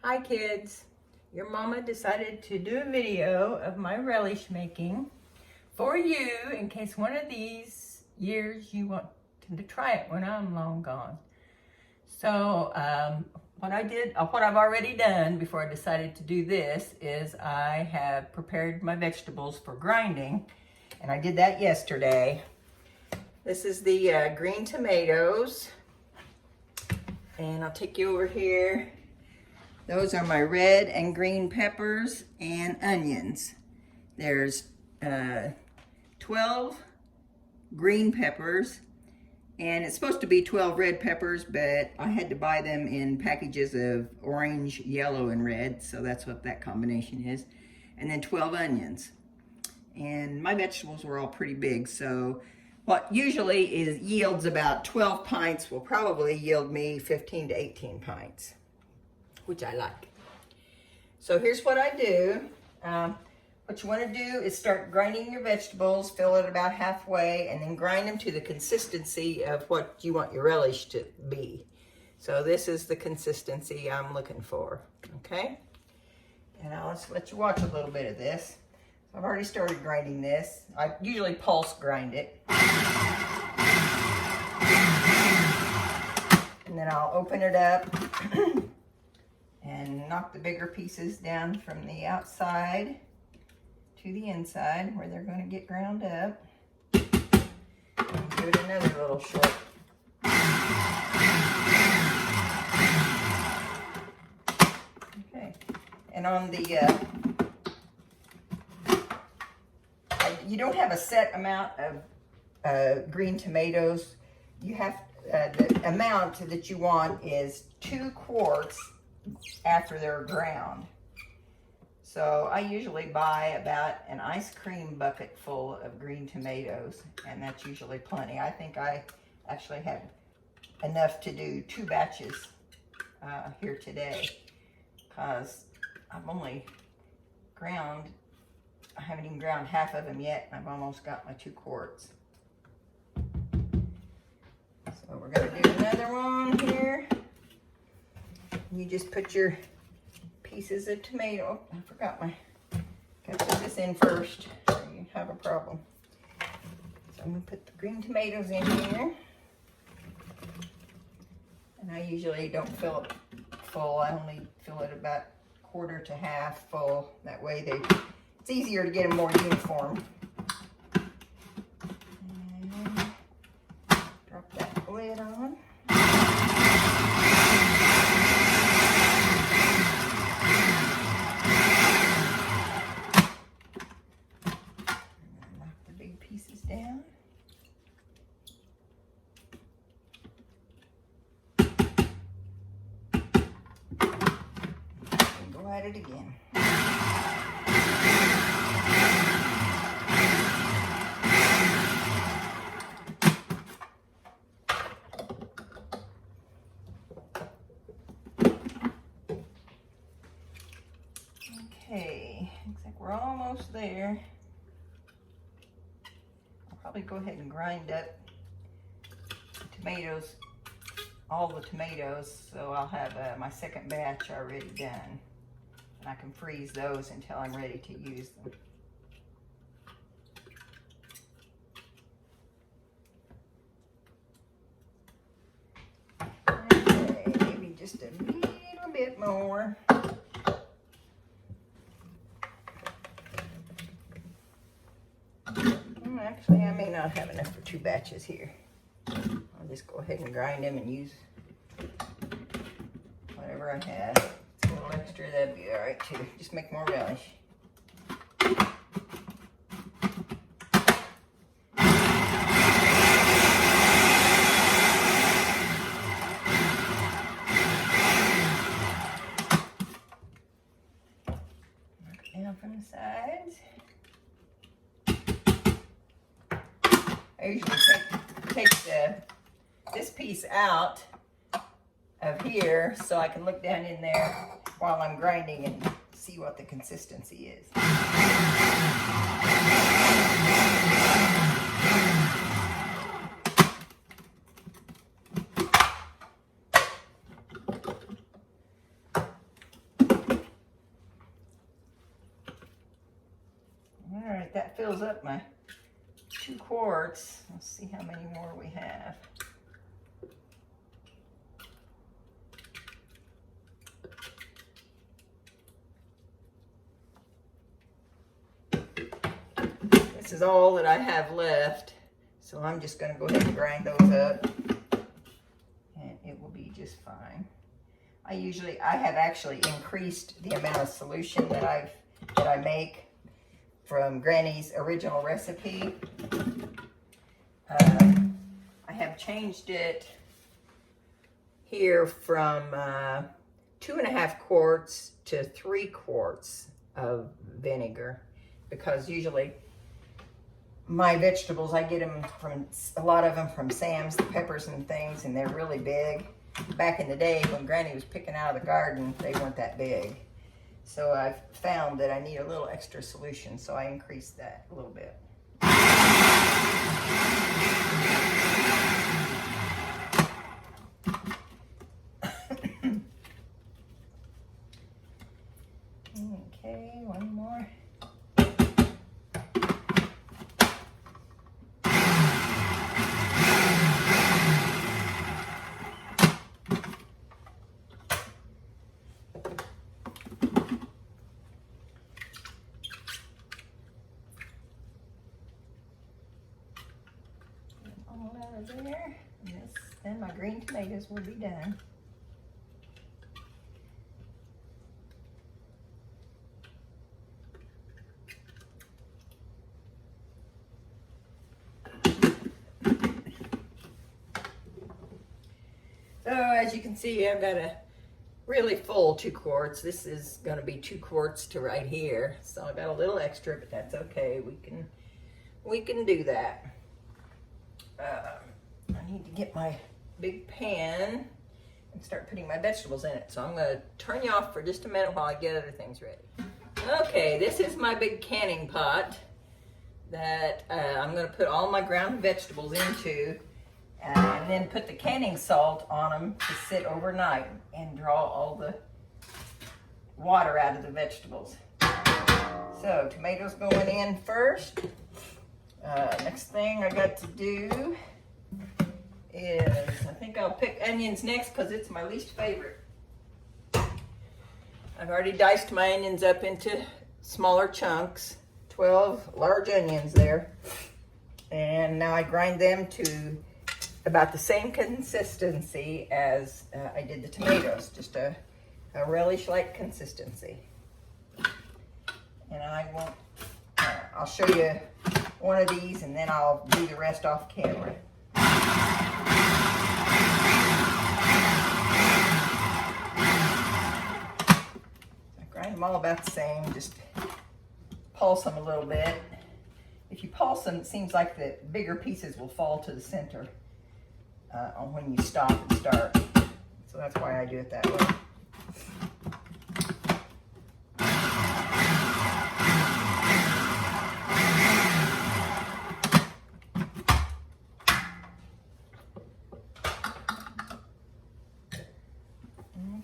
Hi kids, your mama decided to do a video of my relish making for you in case one of these years you want to try it when I'm long gone. So what I've already done before I decided to do this is I have prepared my vegetables for grinding, and I did that yesterday. This is the green tomatoes, and I'll take you over here. Those are my red and green peppers and onions. There's 12 green peppers, and it's supposed to be 12 red peppers, but I had to buy them in packages of orange, yellow, and red, so that's what that combination is. And then 12 onions. And my vegetables were all pretty big, so what usually yields about 12 pints will probably yield me 15 to 18 pints. Which I like. So here's what I do. What you want to do is start grinding your vegetables, fill it about halfway, and then grind them to the consistency of what you want your relish to be. So this is the consistency I'm looking for, okay? And I'll just let you watch a little bit of this. I've already started grinding this. I usually pulse grind it. And then I'll open it up and knock the bigger pieces down from the outside to the inside where they're going to get ground up. And give it another little short. Okay, and on the, you don't have a set amount of green tomatoes. You have, the amount that you want is 2 quarts after they're ground. So I usually buy about an ice cream bucket full of green tomatoes, and that's usually plenty. I think I actually have enough to do 2 batches here today, because I've only ground, I haven't even ground half of them yet, and I've almost got my 2 quarts. So we're gonna do another one here. You just put your pieces of tomato. I forgot gotta put this in first, or you have a problem. So I'm gonna put the green tomatoes in here. And I usually don't fill it full. I only fill it about 1/4 to half full. That way it's easier to get them more uniform. And drop that lid on. Down. And go at it again. Okay, looks like we're almost there. Probably go ahead and grind up tomatoes, all the tomatoes, so I'll have my second batch already done. And I can freeze those until I'm ready to use them. Okay, maybe just a little bit more. Actually, I may not have enough for 2 batches here. I'll just go ahead and grind them and use whatever I have. It's a little extra, that'd be all right too. Just make more relish. Knock it down from the sides. I usually take this piece out of here so I can look down in there while I'm grinding and see what the consistency is. right, that fills up my 2 quarts. Let's see how many more we have. This is all that I have left, so I'm just going to go ahead and grind those up, and it will be just fine. I have actually increased the amount of solution that I make from Granny's original recipe. I have changed it here from 2.5 quarts to 3 quarts of vinegar, because usually my vegetables, I get them from, a lot of them from Sam's, the peppers and things, and they're really big. Back in the day when Granny was picking out of the garden, they weren't that big. So I've found that I need a little extra solution, so I increased that a little bit. Okay, one more. All out of there. And then my green tomatoes will be done. So as you can see, I've got a really full 2 quarts. This is going to be 2 quarts to right here. So I got a little extra, but that's okay. We can do that. I need to get my big pan and start putting my vegetables in it. So I'm going to turn you off for just a minute while I get other things ready. Okay, this is my big canning pot that I'm going to put all my ground vegetables into, and then put the canning salt on them to sit overnight and draw all the water out of the vegetables. So tomatoes going in first. Next thing I got to do is, I think I'll pick onions next because it's my least favorite. I've already diced my onions up into smaller chunks, 12 large onions there. And now I grind them to about the same consistency as I did the tomatoes, just a relish-like consistency. And I'll show you one of these, and then I'll do the rest off camera. I grind them all about the same, just pulse them a little bit. If you pulse them, it seems like the bigger pieces will fall to the center when you stop and start. So that's why I do it that way.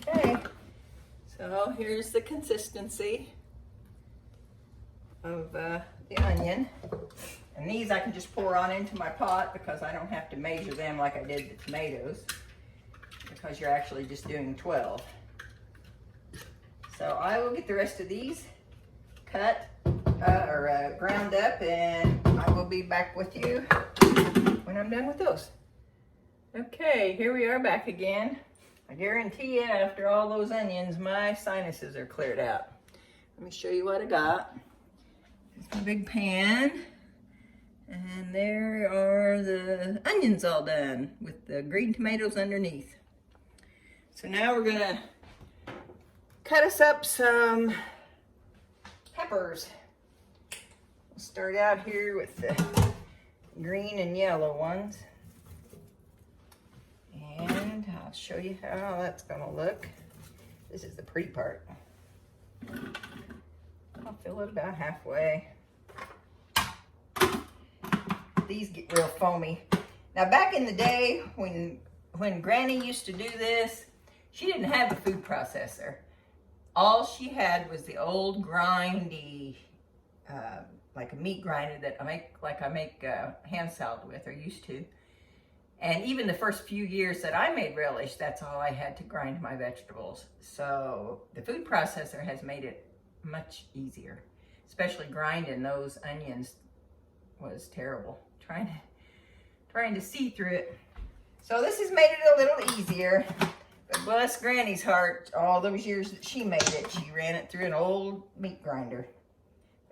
Okay, so here's the consistency of the onion. And these I can just pour on into my pot because I don't have to measure them like I did the tomatoes, because you're actually just doing 12. So I will get the rest of these cut or ground up, and I will be back with you when I'm done with those. Okay, here we are back again. I guarantee you, after all those onions, my sinuses are cleared out. Let me show you what I got. Here's my big pan. And there are the onions all done with the green tomatoes underneath. So now we're gonna cut us up some peppers. We'll start out here with the green and yellow ones. And I'll show you how that's gonna look. This is the pretty part. I'll fill it about halfway. These get real foamy. Now back in the day when Granny used to do this, she didn't have the food processor. All she had was the old grindy like a meat grinder that I make hand salad with, or used to. And even the first few years that I made Relish, that's all I had to grind my vegetables. So the food processor has made it much easier. Especially grinding those onions was terrible. Trying to see through it. So this has made it a little easier. But bless Granny's heart, all those years that she made it, she ran it through an old meat grinder.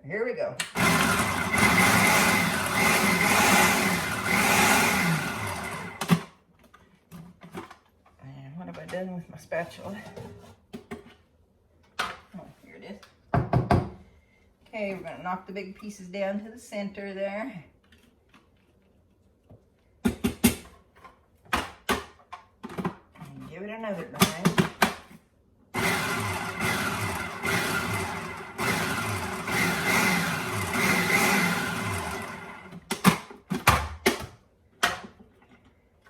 Here we go. And what have I done with my spatula? Oh, here it is. Okay, we're gonna knock the big pieces down to the center there. And give it another grind.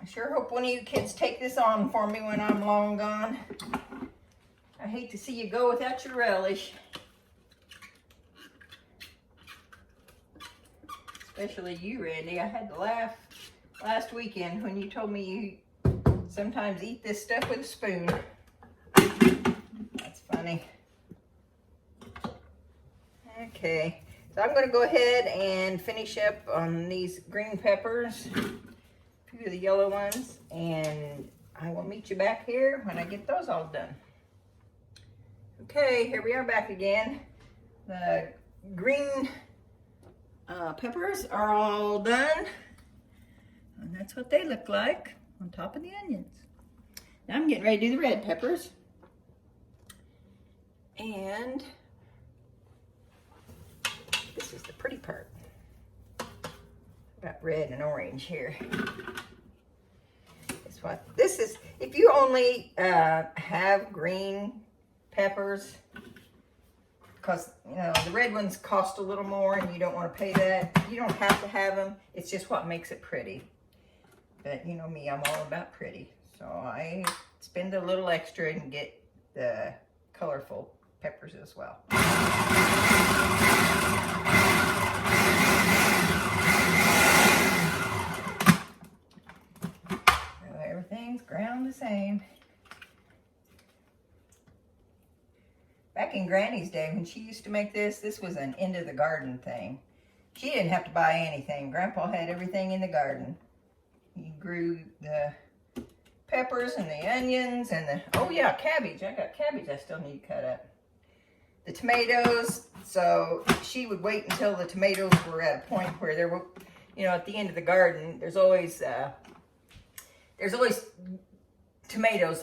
I sure hope one of you kids take this on for me when I'm long gone. I hate to see you go without your Relish. Especially you, Randy. I had to laugh last weekend when you told me you sometimes eat this stuff with a spoon. That's funny. Okay, so I'm going to go ahead and finish up on these green peppers, a few of the yellow ones, and I will meet you back here when I get those all done. Okay, here we are back again. The green peppers are all done, and that's what they look like on top of the onions. Now I'm getting ready to do the red peppers, and this is the pretty part. I've got red and orange here. This is if you only have green peppers, because you know the red ones cost a little more and you don't want to pay that. You don't have to have them. It's just what makes it pretty. But you know me, I'm all about pretty. So I spend a little extra and get the colorful peppers as well. So everything's ground the same. Back in Granny's day, when she used to make this was an end of the garden thing. She didn't have to buy anything. Grandpa had everything in the garden. He grew the peppers and the onions and the, oh yeah, cabbage. I got cabbage I still need to cut up. The tomatoes. So she would wait until the tomatoes were at a point where there were, you know, at the end of the garden, there's always tomatoes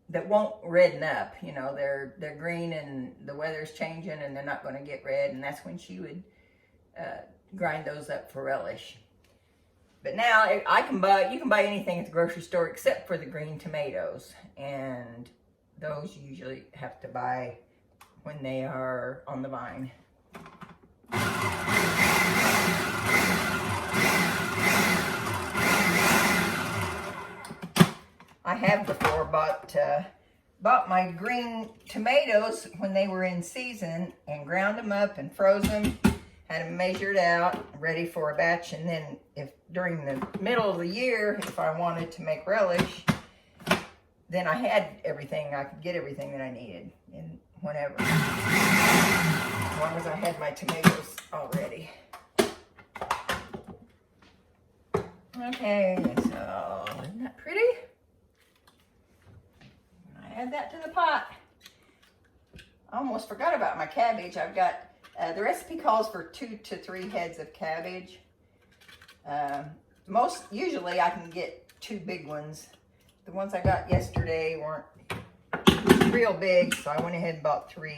that won't redden up. You know, they're green and the weather's changing and they're not going to get red, and that's when she would grind those up for Relish. But now you can buy anything at the grocery store except for the green tomatoes, and those you usually have to buy when they are on the vine. I have before bought my green tomatoes when they were in season and ground them up and froze them, had them measured out, ready for a batch, and then if during the middle of the year, if I wanted to make Relish, then I had everything, I could get everything that I needed in whenever, as long as I had my tomatoes already. Okay, so isn't that pretty? Add that to the pot. I almost forgot about my cabbage. I've got, the recipe calls for 2 to 3 heads of cabbage. Usually I can get 2 big ones. The ones I got yesterday weren't real big, so I went ahead and bought 3.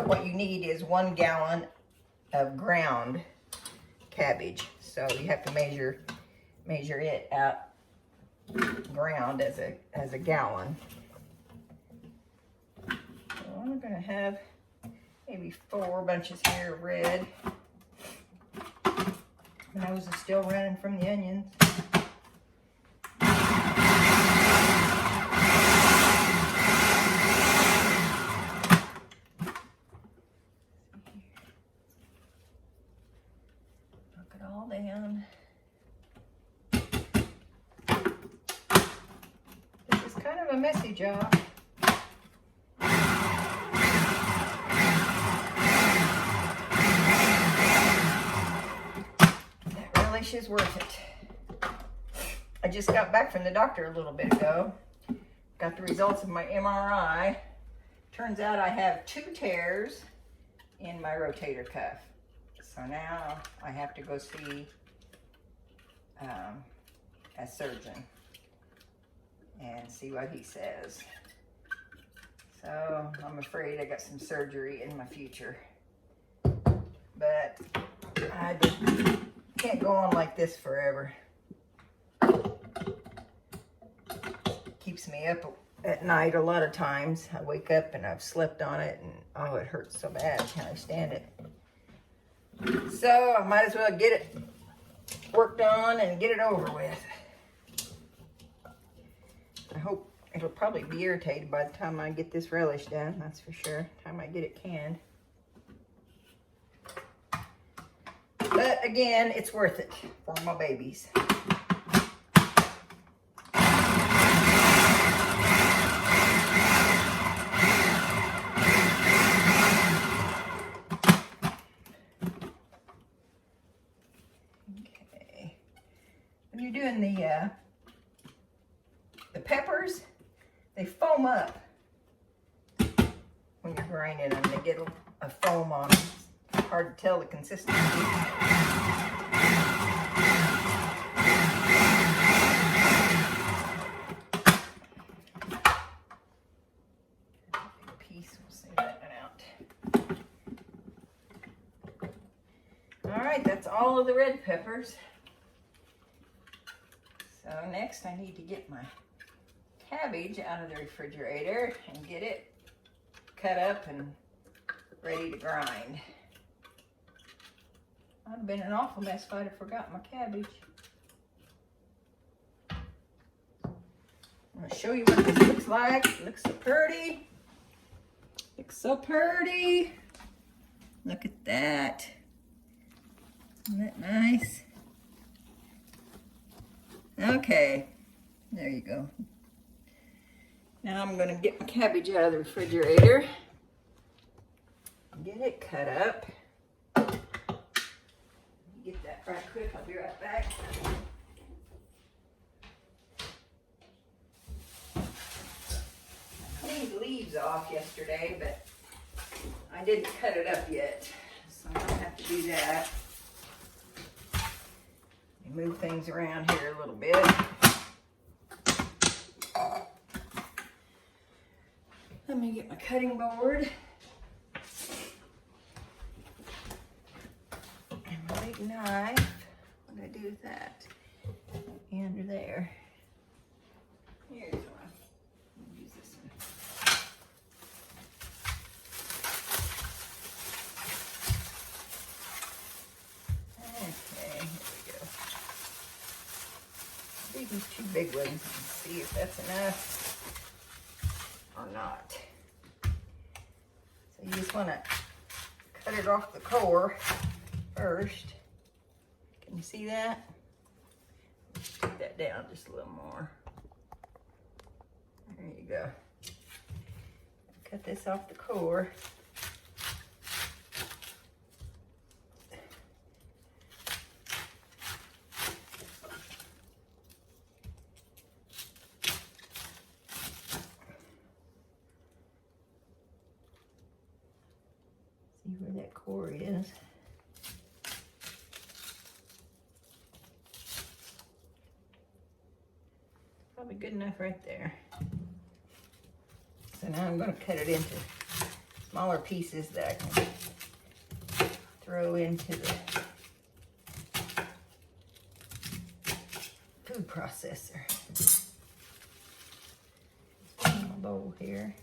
What you need is 1 gallon of ground cabbage. So you have to measure it out ground as a gallon. I'm going to have maybe 4 bunches here of red. The nose is still running from the onions. a messy job. That relish is worth it. I just got back from the doctor a little bit ago. Got the results of my MRI. Turns out I have 2 tears in my rotator cuff. So now I have to go see a surgeon and see what he says. So I'm afraid I got some surgery in my future. But I just can't go on like this forever. Keeps me up at night a lot of times. I wake up and I've slept on it and oh, it hurts so bad. I can't stand it. So I might as well get it worked on and get it over with. I hope it'll probably be irritated by the time I get this relish done, that's for sure. Time I get it canned. But again, it's worth it for my babies. Okay. When you're doing the peppers, they foam up when you're grinding them. They get a foam on them. It's hard to tell the consistency. Piece, we'll save that one out. All right, that's all of the red peppers. So next I need to get my cabbage out of the refrigerator and get it cut up and ready to grind. I'd have been an awful mess if I'd have forgotten my cabbage. I'm going to show you what this looks like. It looks so pretty. Looks so pretty. Look at that. Isn't that nice? Okay, there you go. Now I'm going to get my cabbage out of the refrigerator. Get it cut up. Get that right quick, I'll be right back. I cleaned the leaves off yesterday, but I didn't cut it up yet. So I'm going to have to do that. Move things around here a little bit. Let me get my cutting board. And my big knife. What do I do with that? Under there. Here's one. I'll use this one. Okay, here we go. These 2 big ones and see if that's enough or not. So you just want to cut it off the core first. Can you see that? Let's take that down just a little more. There you go. Cut this off the core. See where that core is. Probably good enough right there. So now I'm going to cut it into smaller pieces that I can throw into the food processor. Put in my bowl here.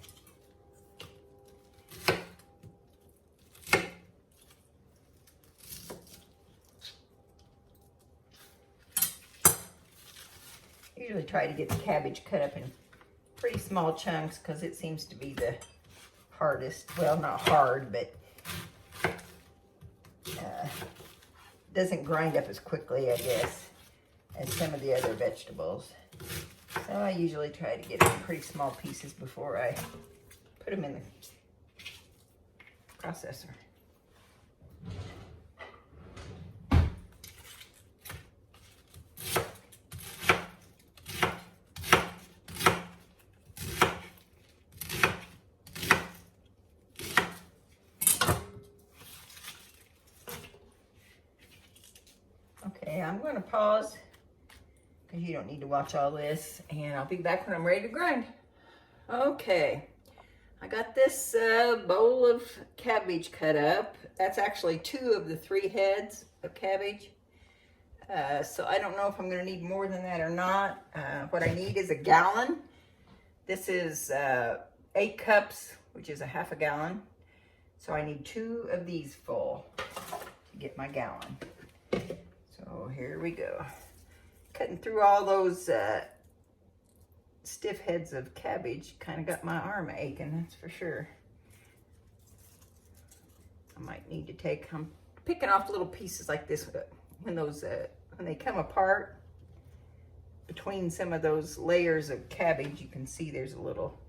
Usually try to get the cabbage cut up in pretty small chunks because it seems to be the hardest. Well, not hard, but doesn't grind up as quickly, I guess, as some of the other vegetables. So I usually try to get it in pretty small pieces before I put them in the processor. Okay, I'm going to pause because you don't need to watch all this, and I'll be back when I'm ready to grind. Okay, I got this bowl of cabbage cut up. That's actually 2 of the 3 heads of cabbage. So I don't know if I'm going to need more than that or not. What I need is a gallon. This is 8 cups, which is a half a gallon. So I need 2 of these full to get my gallon. So here we go. Cutting through all those stiff heads of cabbage kind of got my arm aching, that's for sure. I might need to take, I'm picking off little pieces like this when those, when they come apart between some of those layers of cabbage, you can see there's a little,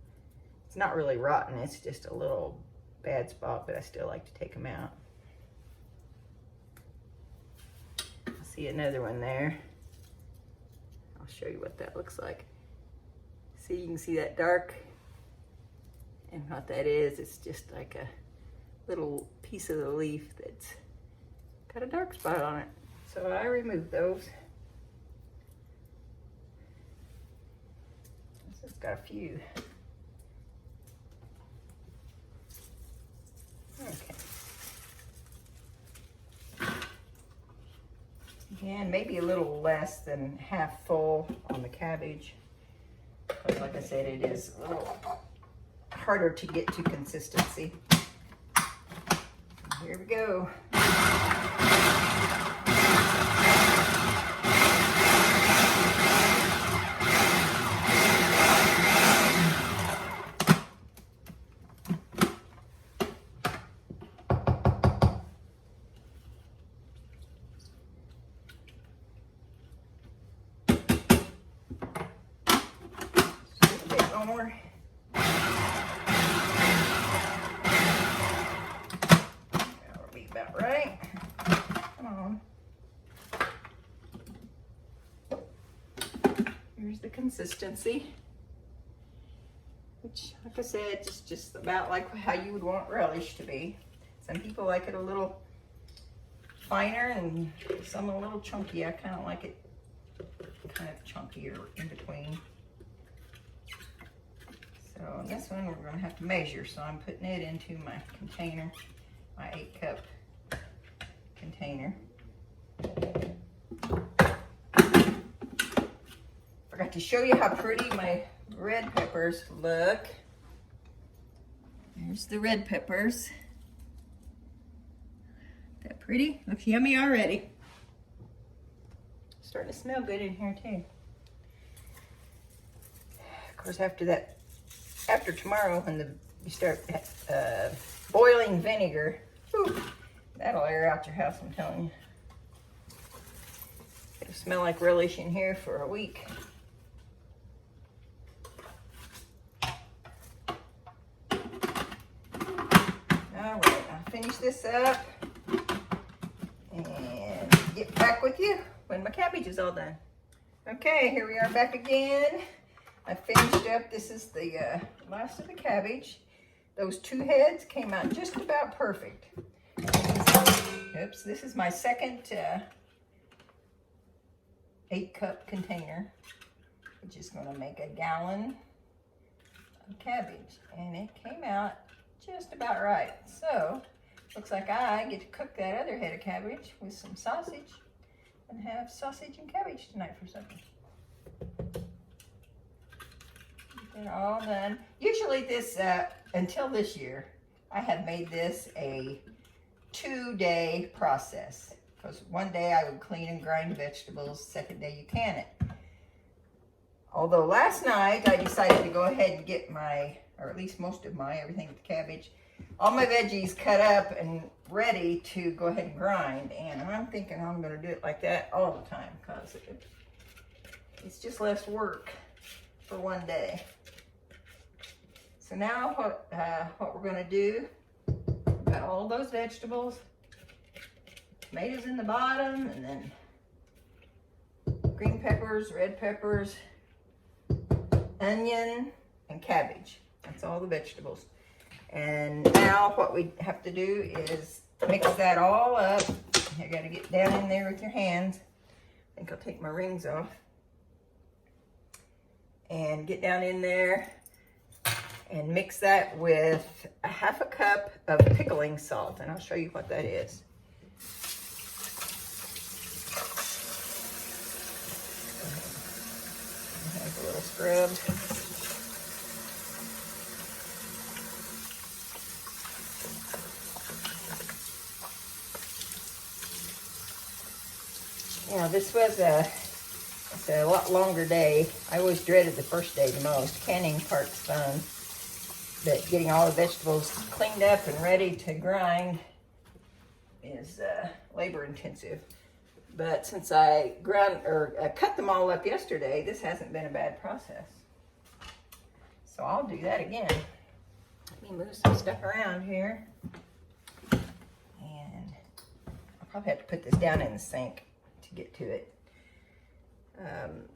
it's not really rotten, it's just a little bad spot, but I still like to take them out. I see another one there. I'll show you what that looks like. See, you can see that dark, and what that is, it's just like a little piece of the leaf that's got a dark spot on it. So I removed those. This has got a few. Okay. And maybe a little less than half full on the cabbage. Because like I said, it is a little harder to get to consistency. Here we go. More. That'll be about right. Come on. Here's the consistency, which, like I said, it's just about like how you would want relish to be. Some people like it a little finer and some a little chunky. I kind of like it kind of chunkier in between. So on this one, we're going to have to measure. So I'm putting it into my container, my 8-cup container. Forgot to show you how pretty my red peppers look. There's the red peppers. Isn't that pretty? Looks yummy already. Starting to smell good in here too. Of course, after tomorrow, when you start boiling vinegar, whew, that'll air out your house, I'm telling you. It'll smell like relish in here for a week. All right, I'll finish this up and get back with you when my cabbage is all done. Okay, here we are back again. I finished up, this is the last of the cabbage. Those 2 heads came out just about perfect. Oops, this is my second 8-cup container, which is going to make a gallon of cabbage. And it came out just about right. So, looks like I get to cook that other head of cabbage with some sausage and have sausage and cabbage tonight for supper. They're all done. Usually this, until this year, I have made this a 2-day process. Because one day I would clean and grind vegetables, second day you can it. Although last night I decided to go ahead and get my, or at least most of my, everything with the cabbage, all my veggies cut up and ready to go ahead and grind. And I'm thinking I'm going to do it like that all the time because it's just less work. for one day. So now what we're gonna do, got all those vegetables, tomatoes in the bottom, and then green peppers, red peppers, onion, and cabbage. That's all the vegetables. And now what we have to do is mix that all up. You gotta get down in there with your hands. I think I'll take my rings off. And get down in there and mix that with a half a cup of pickling salt. And I'll show you what that is. Have a little scrub. Now this was it's a lot longer day. I always dreaded the first day the most. Canning part's fun, but getting all the vegetables cleaned up and ready to grind is labor intensive. But since I cut them all up yesterday, this hasn't been a bad process. So I'll do that again. Let me move some stuff around here. And I'll probably have to put this down in the sink to get to it.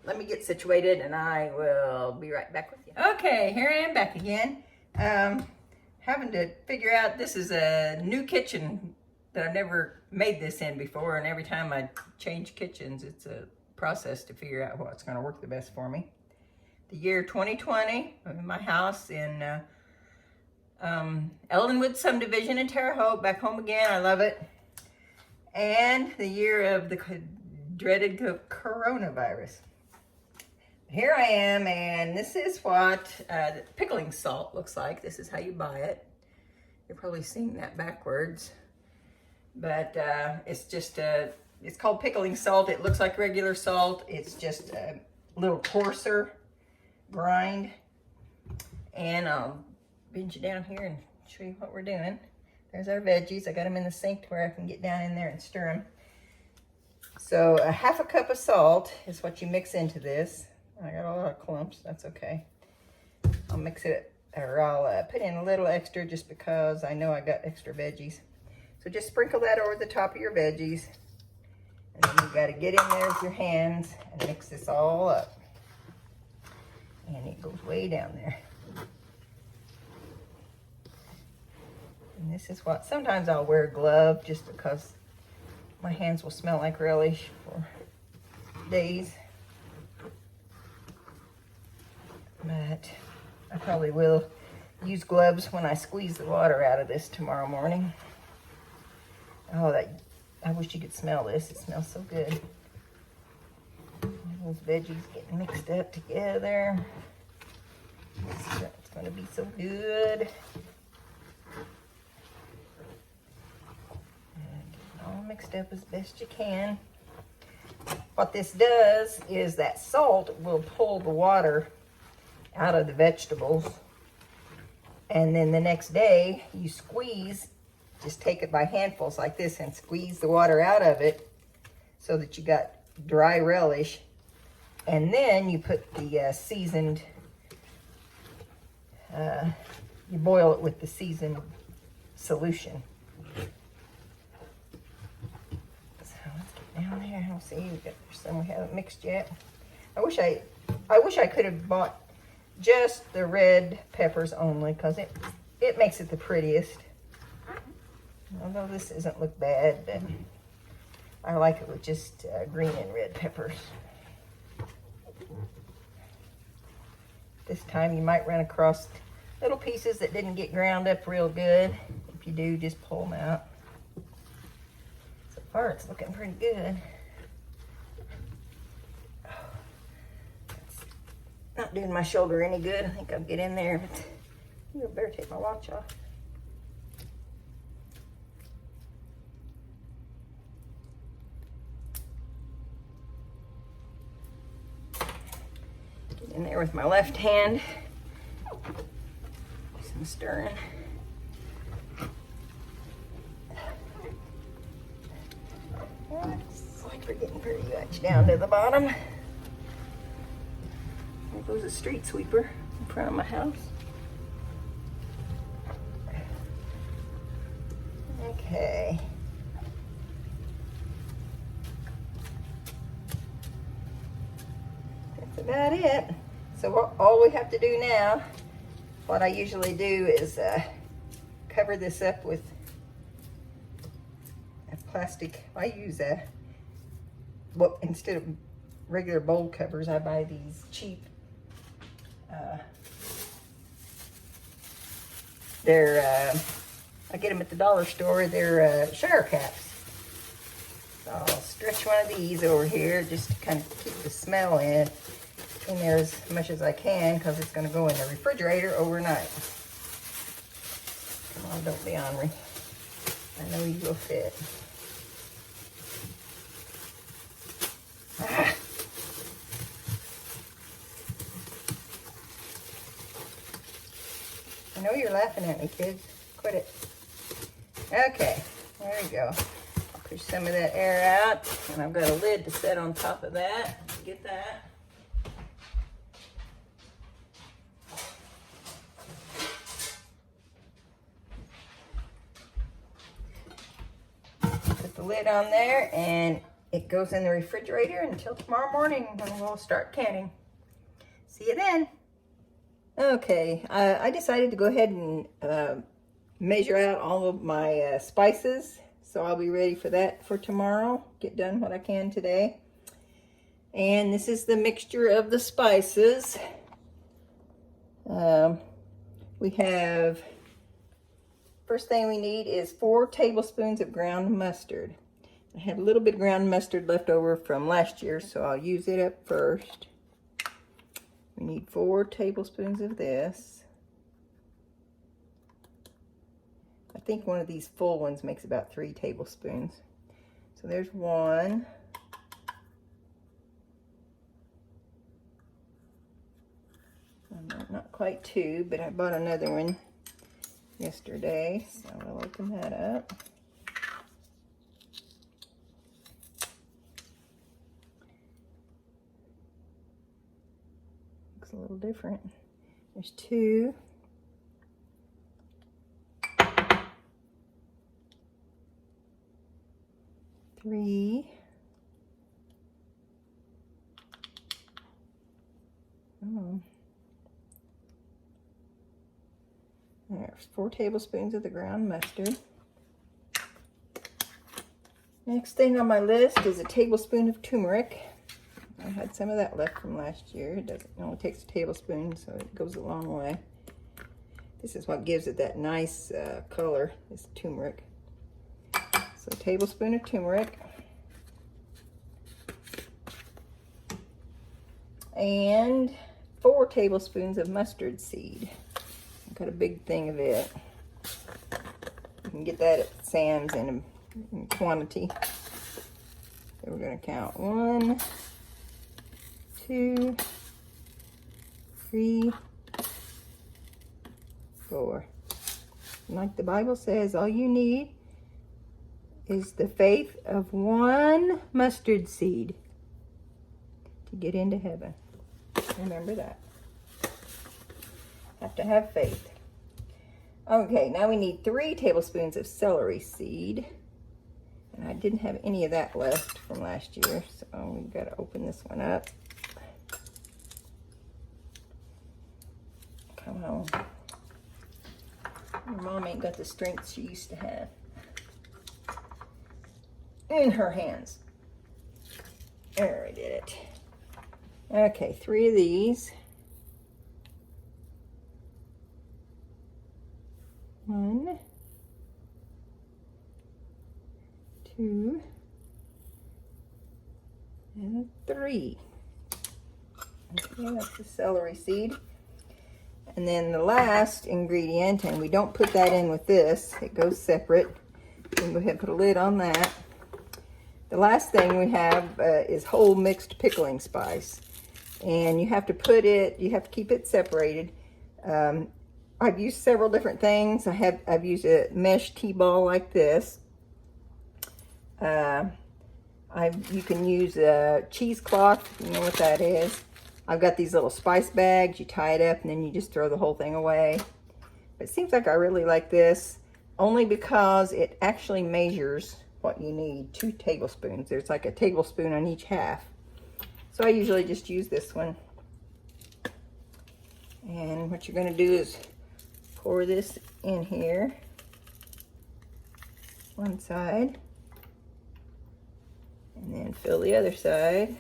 Let me get situated and I will be right back with you. Okay, here I am back again. Having to figure out, this is a new kitchen that I've never made this in before, and every time I change kitchens, it's a process to figure out what's going to work the best for me. The year 2020, I'm in my house in Ellenwood subdivision in Terre Haute, back home again. I love it. And the year of the dreaded coronavirus. Here I am, and this is what the pickling salt looks like. This is how you buy it. You're probably seeing that backwards. But it's just it's called pickling salt. It looks like regular salt. It's just a little coarser grind. And I'll bend you down here and show you what we're doing. There's our veggies. I got them in the sink to where I can get down in there and stir them. So a half a cup of salt is what you mix into this. I got a lot of clumps. That's okay. I'll mix it, or I'll put in a little extra just because I know I got extra veggies. So just sprinkle that over the top of your veggies. And then you got to get in there with your hands and mix this all up. And it goes way down there. And this is what, sometimes I'll wear a glove just because my hands will smell like relish for days. But I probably will use gloves when I squeeze the water out of this tomorrow morning. Oh, I wish you could smell this. It smells so good. Those veggies getting mixed up together. It's going to be so good. And get it all mixed up as best you can. What this does is that salt will pull the water out of the vegetables. And then the next day you squeeze. Just take it by handfuls like this and squeeze the water out of it so that you got dry relish. And then you put the seasoned, you boil it with the seasoned solution. So let's get down there. I'll see, we've got some we haven't mixed yet. I wish I could have bought just the red peppers only, because it makes it the prettiest. Although this doesn't look bad, but I like it with just green and red peppers. This time you might run across little pieces that didn't get ground up real good. If you do, just pull them out. So far it's looking pretty good. It's not doing my shoulder any good. I think I'll get in there, but you better take my watch off. In there with my left hand. Do some stirring. Looks like we're getting pretty much down to the bottom. There's a street sweeper in front of my house. Okay. That's about it. So all we have to do now, what I usually do is cover this up with a plastic. I use well, instead of regular bowl covers, I buy these cheap, I get them at the dollar store. They're shower caps. So I'll stretch one of these over here just to kind of keep the smell in there as much as I can, because it's going to go in the refrigerator overnight. Come on, don't be ornery. I know you will fit. Ah. I know you're laughing at me, kids. Quit it. Okay, there we go. I'll push some of that air out, and I've got a lid to set on top of that. Get that. Put the lid on there, and it goes in the refrigerator until tomorrow morning when we'll start canning. See you then. Okay, I decided to go ahead and measure out all of my spices, so I'll be ready for that for tomorrow. Get done what I can today. And this is the mixture of the spices. We have, first thing we need is 4 tablespoons of ground mustard. I had a little bit of ground mustard left over from last year, so I'll use it up first. We need 4 tablespoons of this. I think one of these full ones makes about 3 tablespoons. So there's 1. Not quite 2, but I bought another one yesterday, so I'll open that up. Looks a little different. There's 2. Three. Oh. There's 4 tablespoons of the ground mustard. Next thing on my list is a tablespoon of turmeric. I had some of that left from last year. It only takes a tablespoon, so it goes a long way. This is what gives it that nice color, this turmeric. So a tablespoon of turmeric. And 4 tablespoons of mustard seed. I've got a big thing of it. You can get that at Sam's in quantity. So we're going to count 1, 2, 3, 4. Like the Bible says, all you need is the faith of 1 mustard seed to get into heaven. Remember that. Have to have faith. Okay, now we need 3 tablespoons of celery seed. And I didn't have any of that left from last year, so we've got to open this one up. Come on. Your mom ain't got the strength she used to have in her hands. There, I did it. Okay, 3 of these. 1, 2, and 3. Okay, that's the celery seed. And then the last ingredient, and we don't put that in with this, it goes separate. We can go ahead and put a lid on that. The last thing we have is whole mixed pickling spice. And you have to keep it separated. I've used several different things. I've used a mesh T-ball like this. You can use a cheesecloth, you know what that is. I've got these little spice bags. You tie it up and then you just throw the whole thing away. But it seems like I really like this only because it actually measures what you need, 2 tablespoons. There's like a tablespoon on each half. So I usually just use this one. And what you're going to do is pour this in here, one side, and then fill the other side.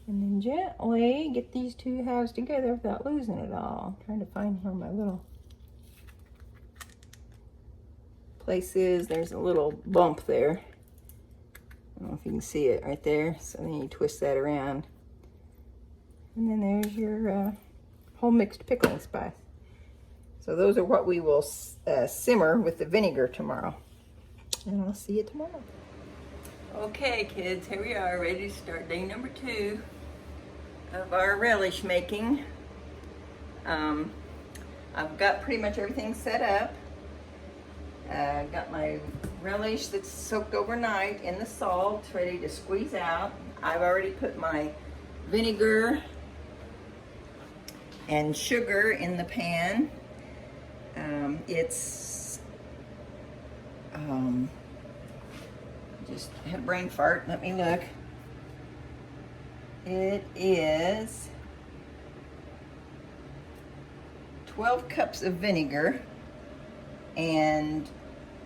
And then gently get these 2 halves together without losing it all. I'm trying to find where my little place is. There's a little bump there. I don't know if you can see it right there. So then you twist that around. And then there's your whole mixed pickling spice. So those are what we will simmer with the vinegar tomorrow. And I'll see you tomorrow. Okay, kids, here we are, ready to start day number 2 of our relish making. I've got pretty much everything set up. I've got my relish that's soaked overnight in the salt, ready to squeeze out. I've already put my vinegar and sugar in the pan. Just had a brain fart, let me look. It is 12 cups of vinegar and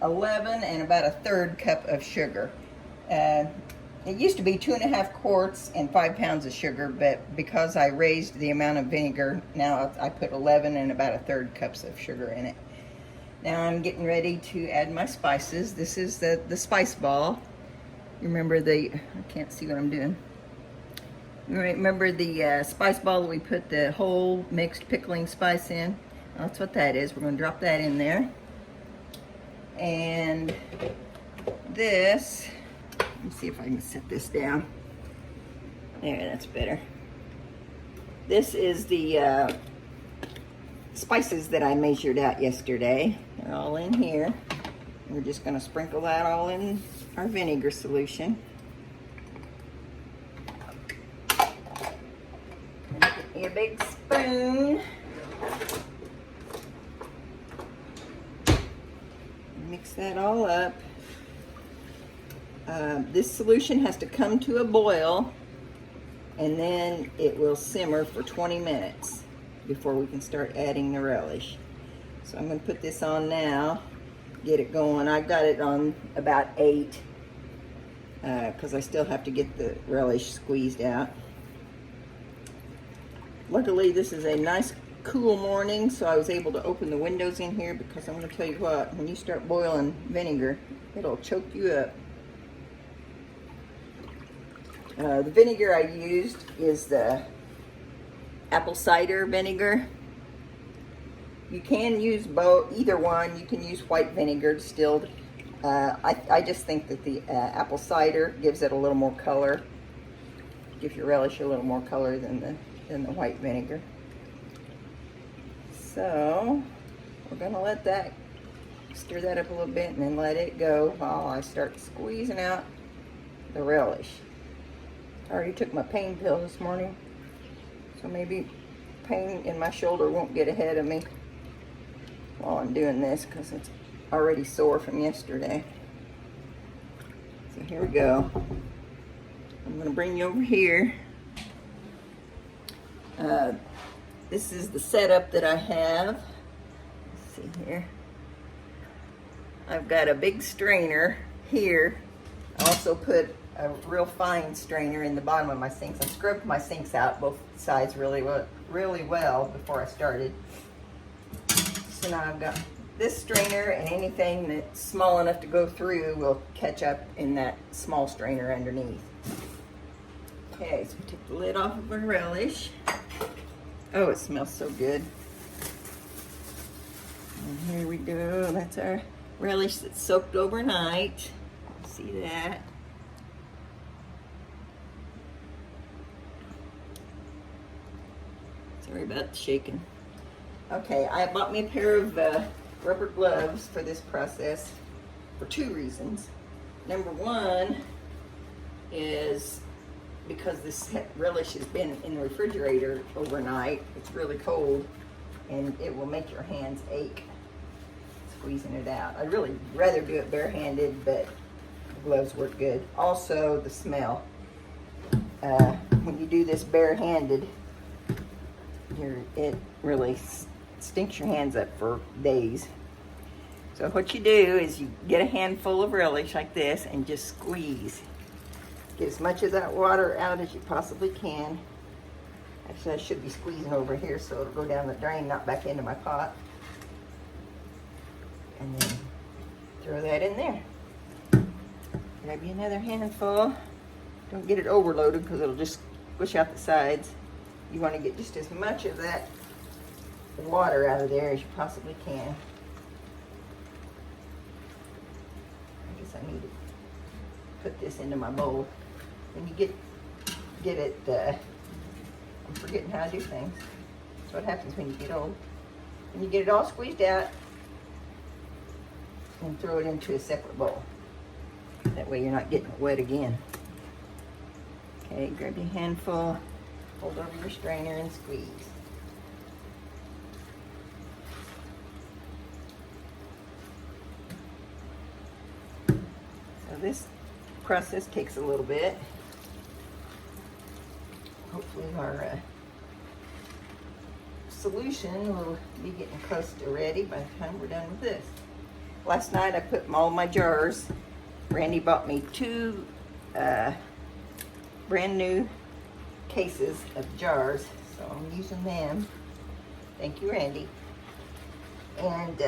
11 and about a 1/3 cup of sugar. It used to be 2.5 quarts and 5 pounds of sugar, but because I raised the amount of vinegar, now I put 11 and about a 1/3 cups of sugar in it. Now I'm getting ready to add my spices. This is the spice ball. You remember I can't see what I'm doing. You remember the spice ball that we put the whole mixed pickling spice in? Well, that's what that is. We're going to drop that in there. And this, let me see if I can set this down. There, that's better. This is the spices that I measured out yesterday. They're all in here. We're just going to sprinkle that all in our vinegar solution. Get me a big spoon. Mix that all up. This solution has to come to a boil, and then it will simmer for 20 minutes before we can start adding the relish. So I'm going to put this on now, get it going. I've got it on about 8 because I still have to get the relish squeezed out. Luckily, this is a nice cool morning, so I was able to open the windows in here, because I'm going to tell you what, when you start boiling vinegar, it'll choke you up. The vinegar I used is the apple cider vinegar. You can use either one. You can use white vinegar distilled. I just think that the apple cider gives it a little more color, gives your relish a little more color than the white vinegar. So we're gonna let that, stir that up a little bit and then let it go while I start squeezing out the relish. I already took my pain pill this morning, so maybe pain in my shoulder won't get ahead of me while I'm doing this, because it's already sore from yesterday. So here we go. I'm gonna bring you over here. This is the setup that I have. Let's see here. I've got a big strainer here. I also put a real fine strainer in the bottom of my sinks. I scrubbed my sinks out both sides really well before I started. So now I've got this strainer, and anything that's small enough to go through will catch up in that small strainer underneath. Okay, so we take the lid off of our relish. Oh, it smells so good. And here we go. That's our relish that's soaked overnight. See that? Sorry about the shaking. Okay, I bought me a pair of rubber gloves for this process for 2 reasons. Number one, is because this relish has been in the refrigerator overnight. It's really cold and it will make your hands ache squeezing it out. I'd really rather do it barehanded, but the gloves work good. Also, the smell. When you do this barehanded, it really stinks your hands up for days. So what you do is you get a handful of relish like this and just squeeze. Get as much of that water out as you possibly can. Actually, I should be squeezing over here so it'll go down the drain, not back into my pot. And then throw that in there. Grab you another handful. Don't get it overloaded because it'll just squish out the sides. You want to get just as much of that water out of there as you possibly can. I guess I need to put this into my bowl. When you get it, I'm forgetting how to do things. That's what happens when you get old. When you get it all squeezed out, and throw it into a separate bowl. That way you're not getting it wet again. Okay, grab your handful, hold over your strainer and squeeze. So this process takes a little bit. Hopefully our solution will be getting close to ready by the time we're done with this. Last night I put all my jars. Randy bought me 2 brand new cases of jars, so I'm using them. Thank you, Randy. And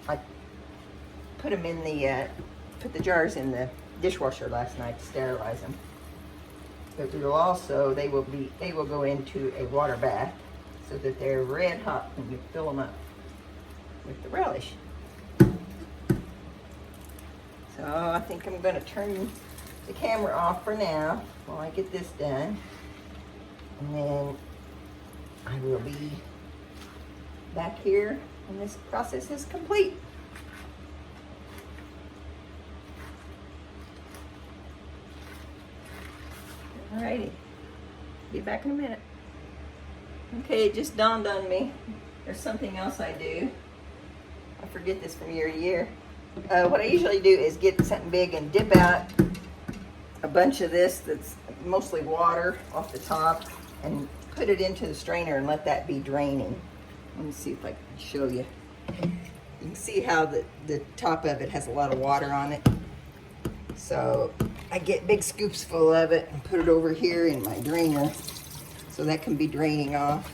I put them in the put the jars in the dishwasher last night to sterilize them. But we will also they will go into a water bath so that they're red hot when you fill them up with the relish. So I think I'm going to turn the camera off for now while I get this done. And then I will be back here when this process is complete. Alrighty, be back in a minute. Okay, it just dawned on me. There's something else I do. I forget this from year to year. What I usually do is get something big and dip out a bunch of this that's mostly water off the top and put it into the strainer and let that be draining. Let me see if I can show you. You can see how the top of it has a lot of water on it. So I get big scoops full of it and put it over here in my drainer so that can be draining off.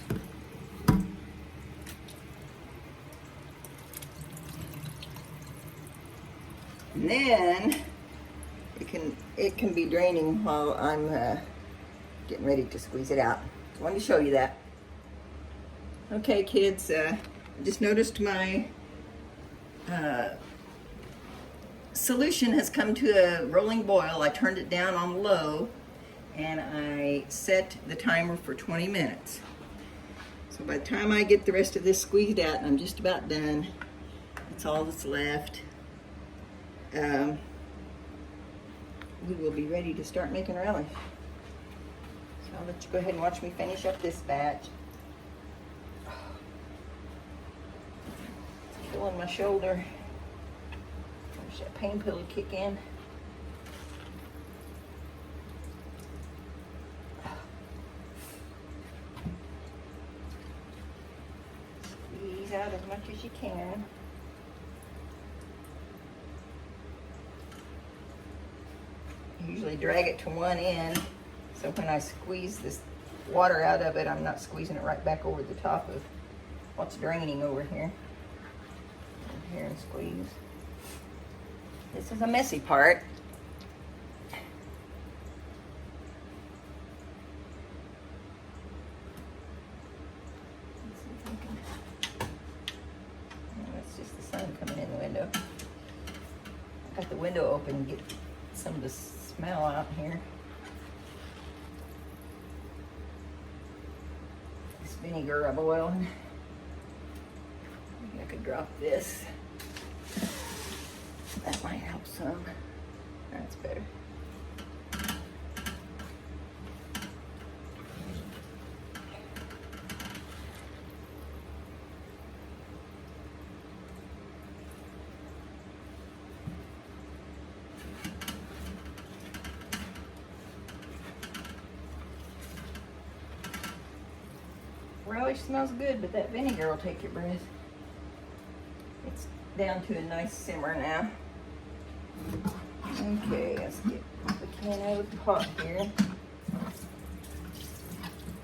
And then it can be draining while I'm getting ready to squeeze it out. I wanted to show you that. Okay, kids, I just noticed my solution has come to a rolling boil. I turned it down on low and I set the timer for 20 minutes. So by the time I get the rest of this squeezed out, and I'm just about done, that's all that's left. We will be ready to start making relish. So I'll let you go ahead and watch me finish up this batch. It's killing my shoulder. There's that pain pill to kick in. Squeeze out as much as you can. Usually drag it to one end, so when I squeeze this water out of it, I'm not squeezing it right back over the top of what's draining over here. Over here and squeeze. This is a messy part. That's just the sun coming in the window. I got the window open to get some of the smell out here. This vinegar I'm boiling. Maybe I could drop this. That might help some. That's better. relish smells good, but that vinegar will take your breath. It's down to a nice simmer now. Okay, let's get the can out of the pot here.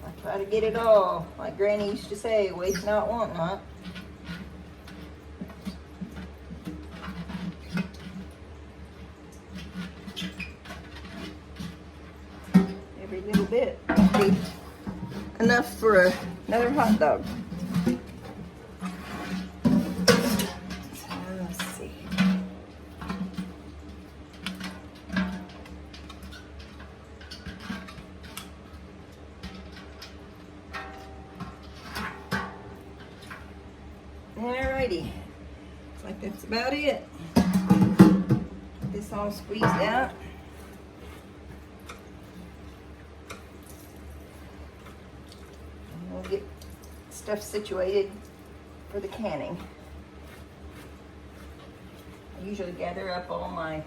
I try to get it all. Like Granny used to say, waste not, want not. Every little bit must be enough for another hot dog. Let's see. Alrighty, looks like that's about it. Get this all squeezed out. And we'll get stuff situated for the canning. I usually gather up all I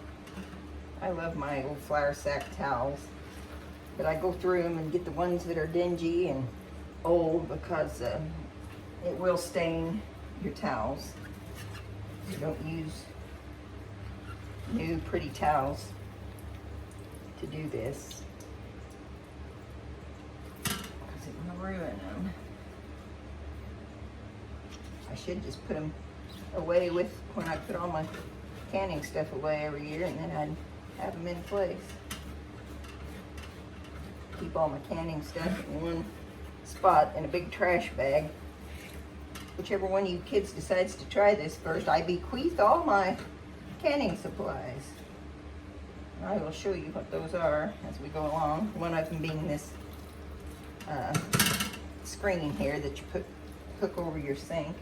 love my old flour sack towels, but I go through them and get the ones that are dingy and old because it will stain your towels. You don't use new pretty towels to do this because it will ruin them. I should just put them away with when I put all my canning stuff away every year, and then I'd have them in place. Keep all my canning stuff in one spot in a big trash bag. Whichever one of you kids decides to try this first, I bequeath all my canning supplies. I will show you what those are as we go along. One of them being this screen here that you hook over your sink.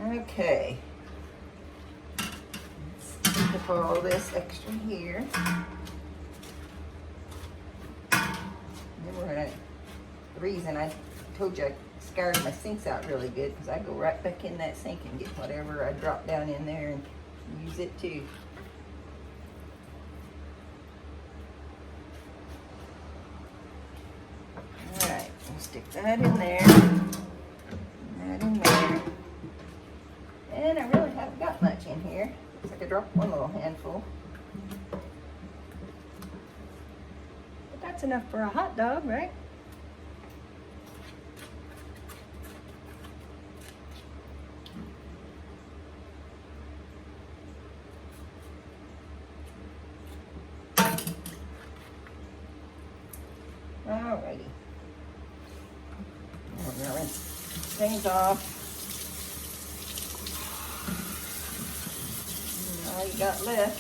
Okay. Let's take up all this extra here. And then we're gonna, the reason I told you I scoured my sinks out really good because I go right back in that sink and get whatever I drop down in there and use it too. Alright, we'll stick that in there, that in there. And I really haven't got much in here. Looks like I dropped one little handful. But that's enough for a hot dog, right? Alrighty. We're gonna rinse things off. And all you got left,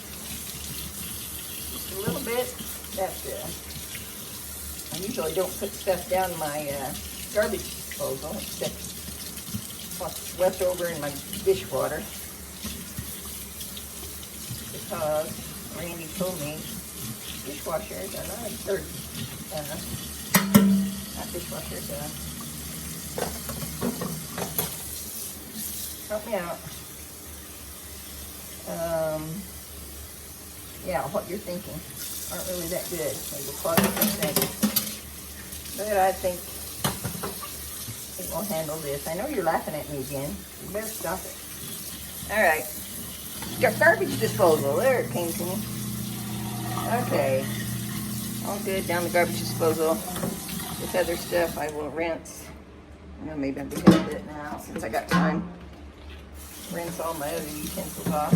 just a little bit. That's I usually don't put stuff down my garbage disposal except what's left over in my dishwater, because Randy told me dishwashers are not dirty. Not dishwashers, help me out. Yeah, what you're thinking aren't really that good. They will clog up your sink. But I think it will handle this. I know you're laughing at me again. You better stop it. Alright. Garbage disposal. There it came to me. Okay. All good down the garbage disposal. This other stuff I will rinse. Well, maybe I'm going to do it now since I got time. Rinse all my other utensils off.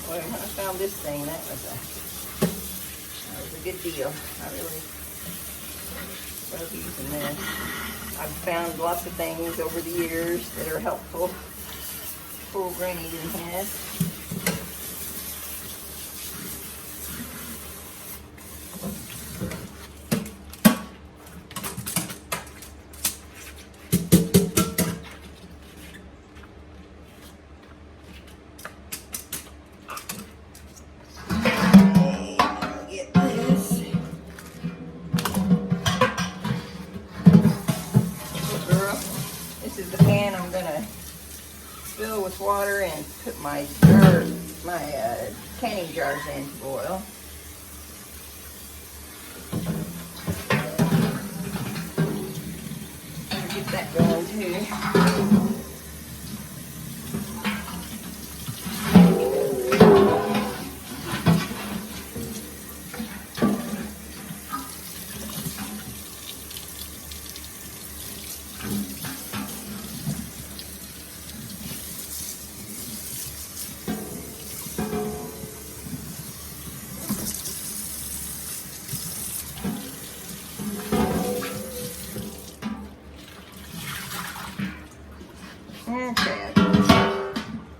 Well, when I found this thing, that was a good deal. I really love using this. I've found lots of things over the years that are helpful. Poor Granny didn't have. is the pan I'm gonna fill with water and put my canning jars in to boil. Get that going too. Okay,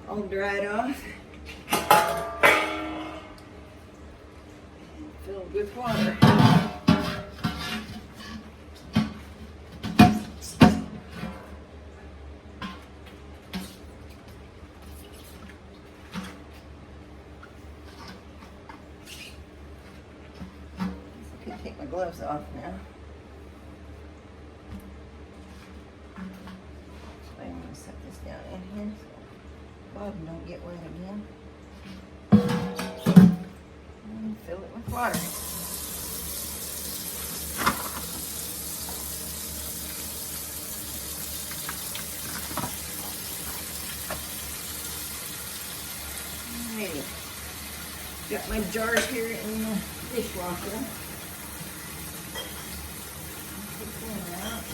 all dried off. Filled with water. I can take my gloves off now. So I'm going to set this down in here so bottom don't get wet again. And fill it with water. Alrighty. Got my jars here in the dishwasher. Take one out.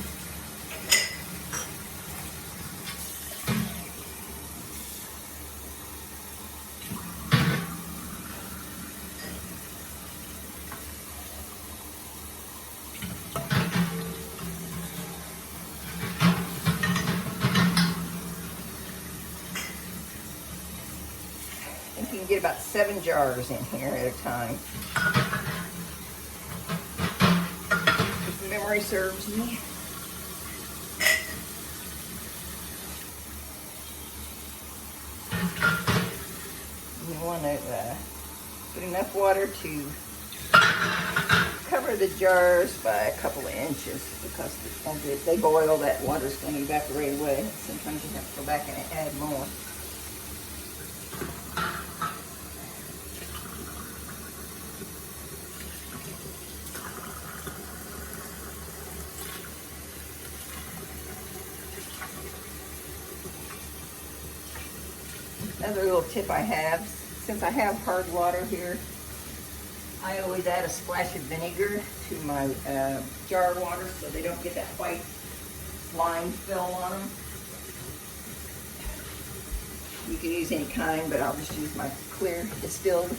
I think you can get about 7 jars in here at a time. If memory serves me. You want to put enough water to cover the jars by a couple of inches because as they boil, that water's going to evaporate away. Sometimes you have to go back and add more. Another little tip I have, since I have hard water here, I always add a splash of vinegar to my jar water so they don't get that white lime film on them. You can use any kind, but I'll just use my clear distilled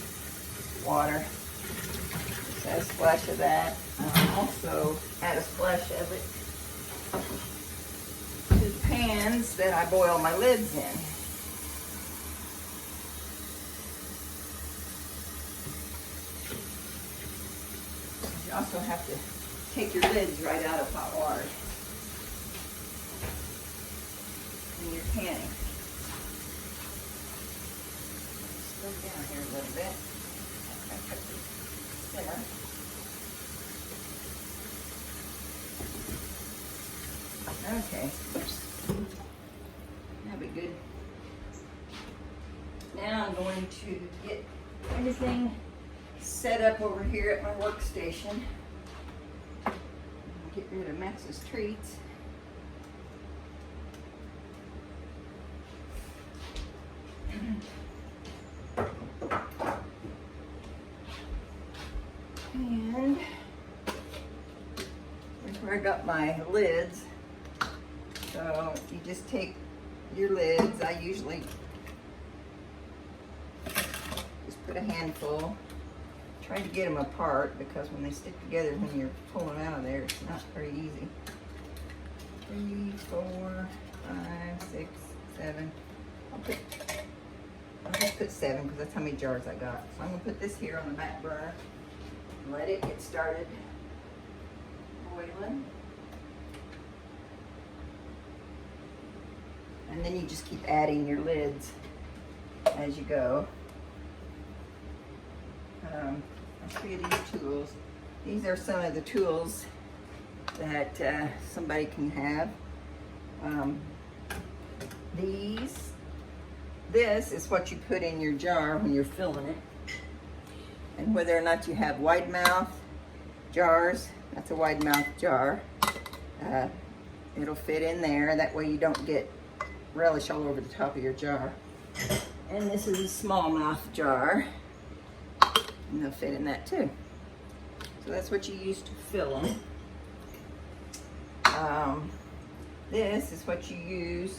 water. Just add a splash of that. I'll also add a splash of it to the pans that I boil my lids in. You also have to take your lids right out of hot water when you're canning. Slow down here a little bit. Simmer. Okay. That'll be good. Now I'm going to get everything set up over here at my workstation. Get rid of Max's treats. And here's where I got my lids. So you just take your lids. I usually just put a handful. Try to get them apart because when they stick together, when you're pulling them out of there, it's not very easy. 3, 4, 5, 6, 7. I'll just put 7 because that's how many jars I got. So I'm gonna put this here on the back burner and let it get started boiling. And then you just keep adding your lids as you go. I'll show you these tools. These are some of the tools that somebody can have. This is what you put in your jar when you're filling it. And whether or not you have wide mouth jars, that's a wide mouth jar. It'll fit in there. That way you don't get relish all over the top of your jar. And this is a small mouth jar. And they'll fit in that too. So that's what you use to fill them. This is what you use.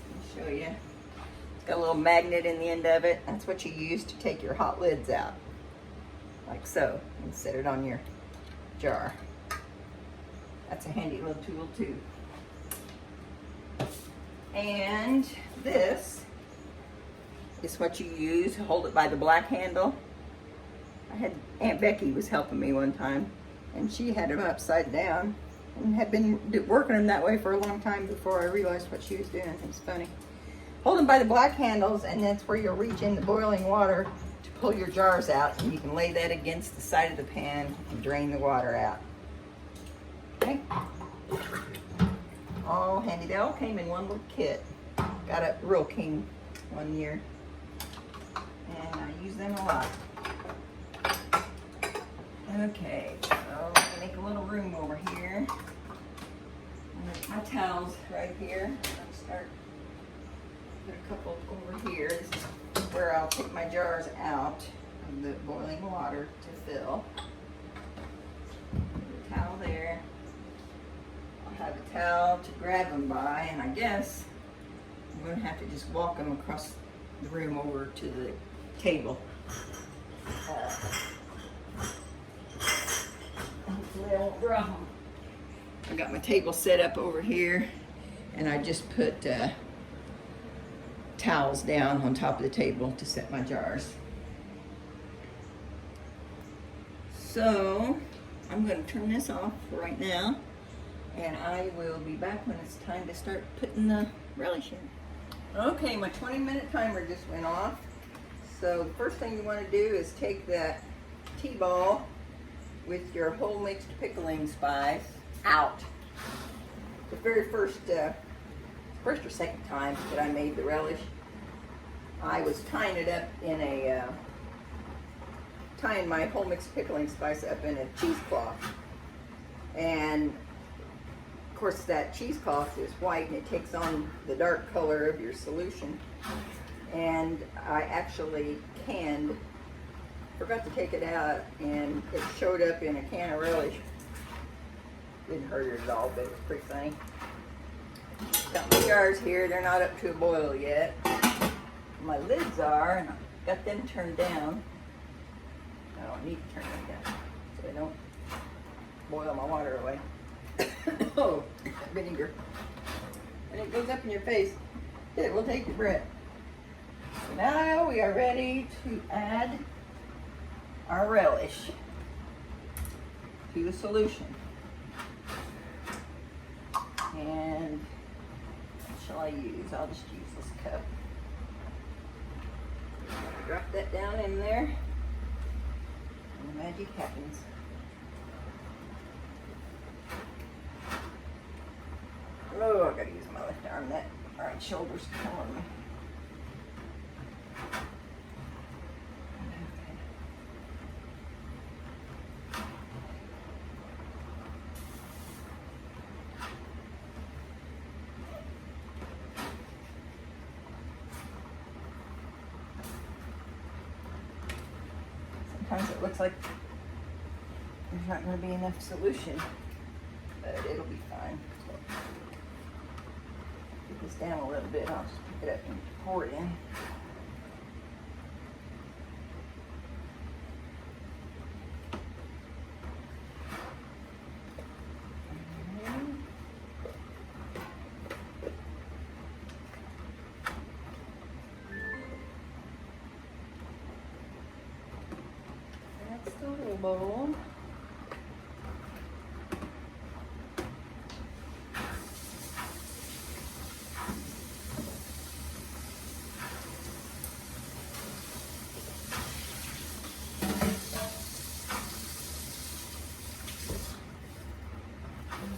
Let me show you. It's got a little magnet in the end of it. That's what you use to take your hot lids out. Like so. And set it on your jar. That's a handy little tool too. And this is what you use. Hold it by the black handle. Aunt Becky was helping me one time, and she had them upside down and had been working them that way for a long time before I realized what she was doing. It was funny. Hold them by the black handles, and that's where you'll reach into boiling water to pull your jars out, and you can lay that against the side of the pan and drain the water out. Okay? All handy. They all came in one little kit. Got a Real King one year, and I use them a lot. Okay, so I'm gonna make a little room over here. My towels right here. I'll start put a couple over here. This is where I'll take my jars out of the boiling water to fill. Put a towel there. I'll have a towel to grab them by, and I guess I'm gonna have to just walk them across the room over to the table. Hopefully I won't drop them. I got my table set up over here, and I just put towels down on top of the table to set my jars. So I'm going to turn this off for right now, and I will be back when it's time to start putting the relish in. Okay, my 20-minute timer just went off. So the first thing you want to do is take that T-ball with your whole mixed pickling spice out. The very first or second time that I made the relish, I was tying it up in tying my whole mixed pickling spice up in a cheesecloth. And of course that cheesecloth is white and it takes on the dark color of your solution. And I actually forgot to take it out, and it showed up in a can of relish. Didn't hurt it at all, but it was pretty funny. Got my jars here. They're not up to a boil yet. My lids are, and I've got them turned down. I don't need to turn them down so they don't boil my water away. Oh, vinegar. And it goes up in your face. It will take your breath. So now we are ready to add our relish to the solution. And what shall I use? I'll just use this cup. Drop that down in there, and the magic happens. Oh, I gotta use my left arm. That right shoulder's killing me. Sometimes it looks like there's not going to be enough solution, but it'll be fine. So, get this down a little bit. I'll just pick it up and pour it in. That's the little bowl.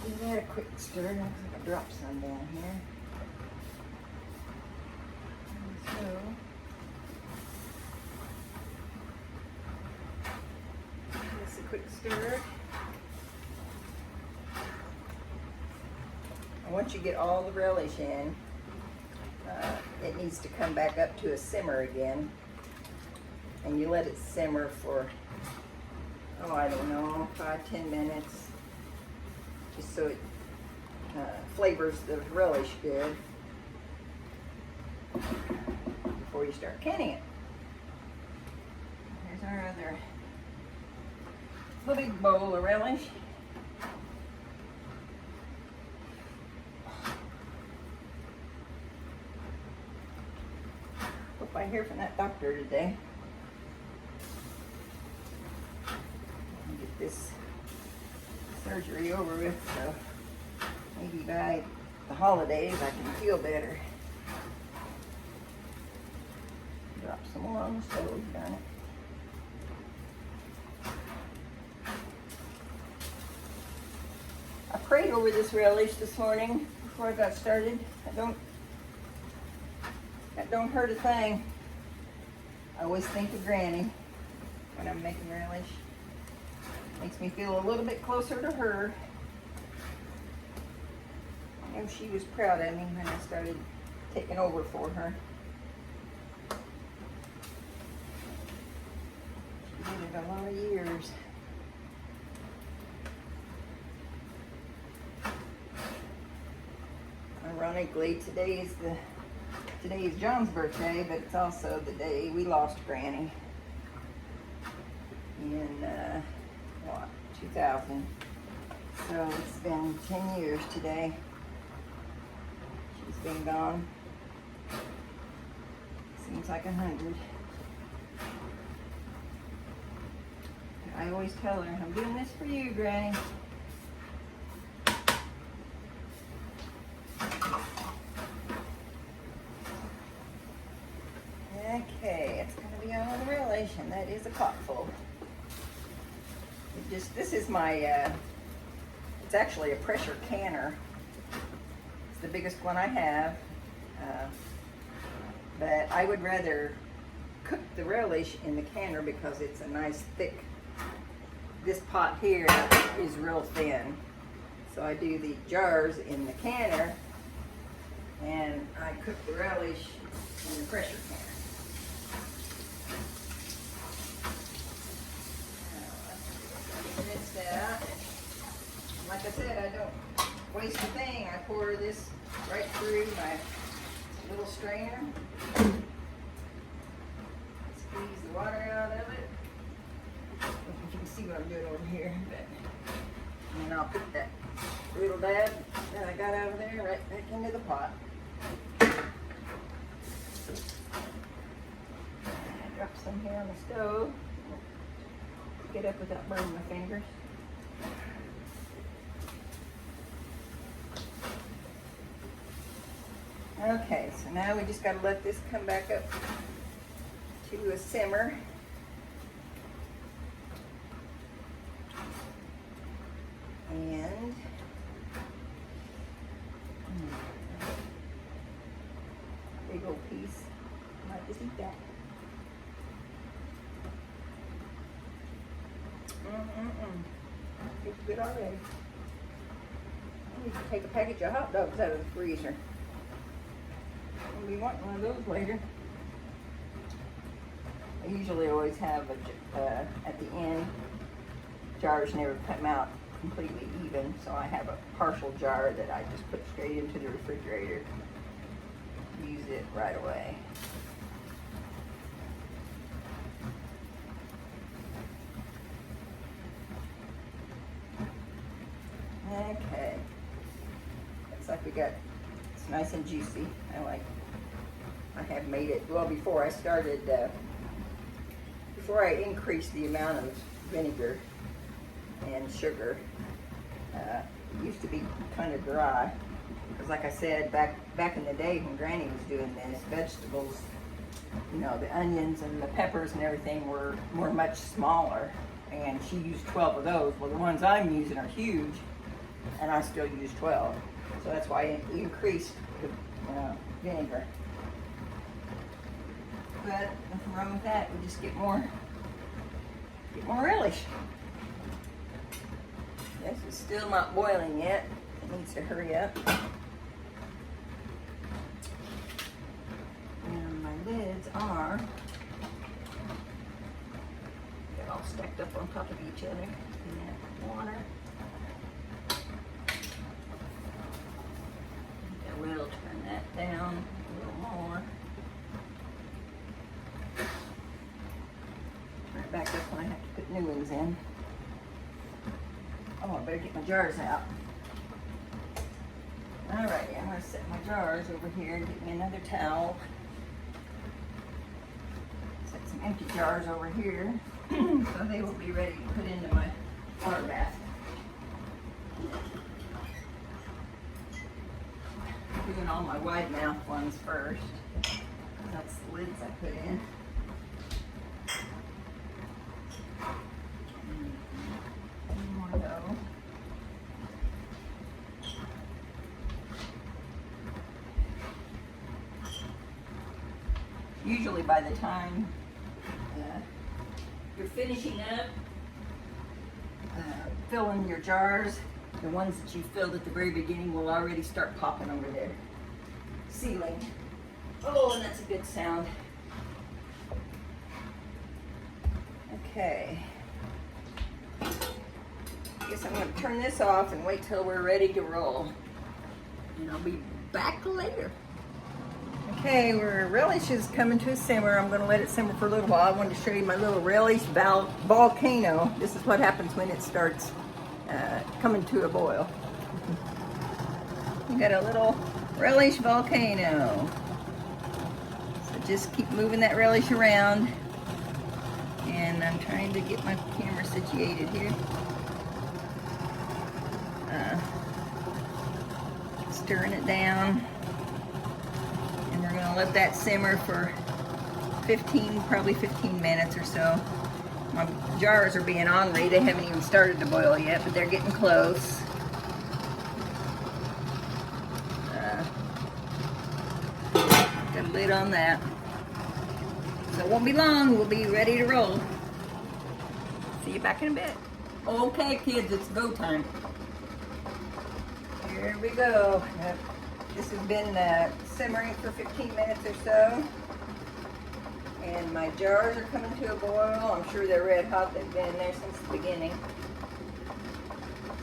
Give that a quick stir. Looks like I dropped some down here. stirred. And once you get all the relish in, it needs to come back up to a simmer again. And you let it simmer for, oh, I don't know, 5-10 minutes. Just so it flavors the relish good before you start canning it. Here's our other little big bowl of relish. Hope I hear from that doctor today. Get this surgery over with, so maybe by the holidays I can feel better. Drop some more on the stove, darn it. I prayed over this relish this morning before I got started. That don't hurt a thing. I always think of Granny when I'm making relish. Makes me feel a little bit closer to her. I know she was proud of me when I started taking over for her. She did it a lot of years. Ironically, today is John's birthday, but it's also the day we lost Granny in 2000. So it's been 10 years today. She's been gone. Seems like 100. I always tell her, I'm doing this for you, Granny. Okay, it's going to be on the relish, and that is a pot full. This is my, it's actually a pressure canner. It's the biggest one I have, but I would rather cook the relish in the canner because it's a nice thick, this pot here is real thin. So I do the jars in the canner, and I cook the relish in the pressure canner. Rinse that out. Like I said, I don't waste a thing. I pour this right through my little strainer. Squeeze the water out of it. I don't know if you can see what I'm doing over here, but and then I'll put that little dab that I got out of there right back into the pot. Drop some here on the stove. Get up without burning my fingers. Okay, so now we just got to let this come back up to a simmer. And big old piece. I might just eat that. It's good already. I need to take a package of hot dogs out of the freezer. I'll be wanting one of those later. I usually always have at the end, jars never come out completely even, so I have a partial jar that I just put straight into the refrigerator. Use it right away. Okay, looks like we got, it's nice and juicy. I have made it, well, before I started, before I increased the amount of vinegar and sugar, it used to be kind of dry. Because like I said, back in the day when Granny was doing this, vegetables, you know, the onions and the peppers and everything were much smaller. And she used 12 of those. Well, the ones I'm using are huge, and I still use 12. So that's why I increased the vinegar. But nothing wrong with that. We just get more relish. This is still not boiling yet. It needs to hurry up. And my lids are, they're all stacked up on top of each other in that water. I will turn that down a little more. Turn it back up when I have to put new ones in. Oh, I better get my jars out. Alrighty, I'm going to set my jars over here and get me another towel. Set some empty jars over here so they will be ready to put into my water bath. Doing all my wide mouth ones first. That's the lids I put in. One more though. Usually by the time you're finishing up filling your jars, the ones that you filled at the very beginning will already start popping over there, sealing. Oh, and that's a good sound. Okay. I guess I'm going to turn this off and wait till we're ready to roll. And I'll be back later. Okay, our relish is coming to a simmer. I'm going to let it simmer for a little while. I wanted to show you my little relish volcano. This is what happens when it starts coming to a boil. You got a little relish volcano. So just keep moving that relish around. And I'm trying to get my camera situated here. Stirring it down. And we're going to let that simmer for probably 15 minutes or so. My jars are being ornery. They haven't even started to boil yet, but they're getting close. Got a lid on that. So it won't be long. We'll be ready to roll. See you back in a bit. Okay, kids, it's go time. Here we go. This has been simmering for 15 minutes or so. And my jars are coming to a boil. I'm sure they're red hot. They've been there since the beginning.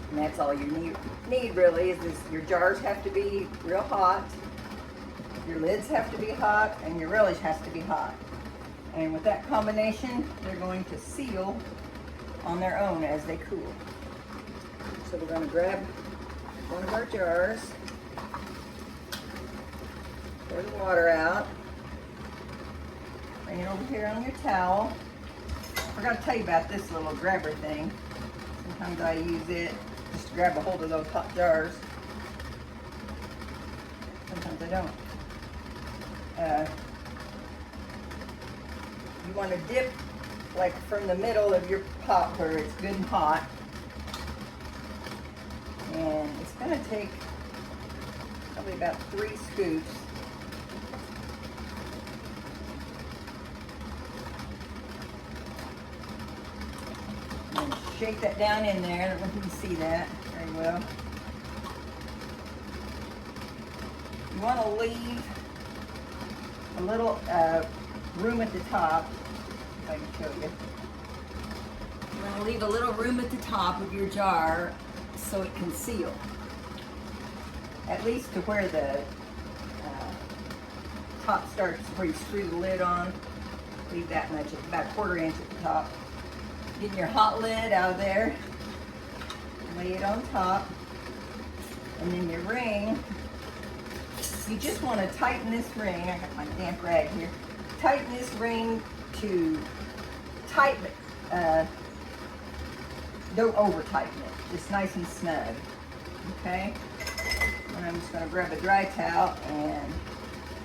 And that's all you need really, is your jars have to be real hot. Your lids have to be hot, and your relish has to be hot. And with that combination, they're going to seal on their own as they cool. So we're going to grab one of our jars, pour the water out, bring it over here on your towel. I forgot to tell you about this little grabber thing. Sometimes I use it just to grab a hold of those hot jars. Sometimes I don't. You want to dip like from the middle of your pot where it's good and hot. And it's going to take probably about 3 scoops. And shake that down in there. I don't know if you can see that very well. You want to leave a little room at the top, if I can show you. You want to leave a little room at the top of your jar so it can seal. At least to where the top starts, where you screw the lid on. Leave that much, about 1/4 inch at the top. Get your hot lid out of there. Lay it on top. And then your ring, you just want to tighten this ring. I got my damp rag here. Tighten this ring to tighten it. Don't over tighten it. Just nice and snug. Okay? And I'm just going to grab a dry towel, and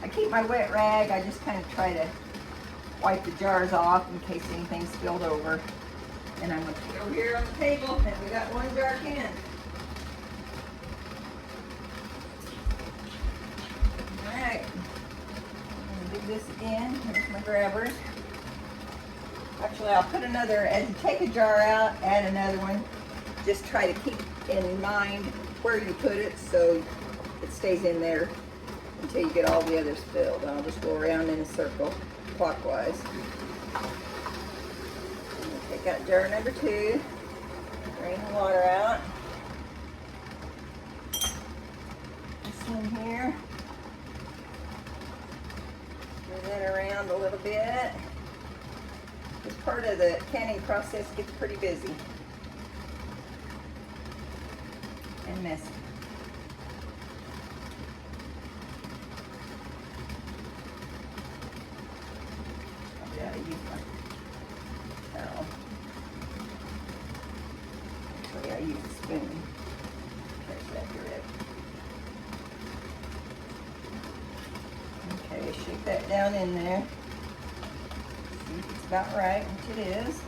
I keep my wet rag. I just kind of try to wipe the jars off in case anything spilled over. And I'm going to put it over here on the table, and we got one jar can. Alright. I'm going to do this again. Here's my grabbers. Actually, I'll put another, as you take a jar out, add another one. just try to keep in mind where you put it so it stays in there until you get all the others filled. And I'll just go around in a circle clockwise. Take out jar number 2, drain the water out. This in here. Move that around a little bit. This part of the canning process gets pretty busy and messy. I've got to use my towel. Actually, I use a spoon. Catch that drip. Okay, shake that down in there. See if it's about right, which it is.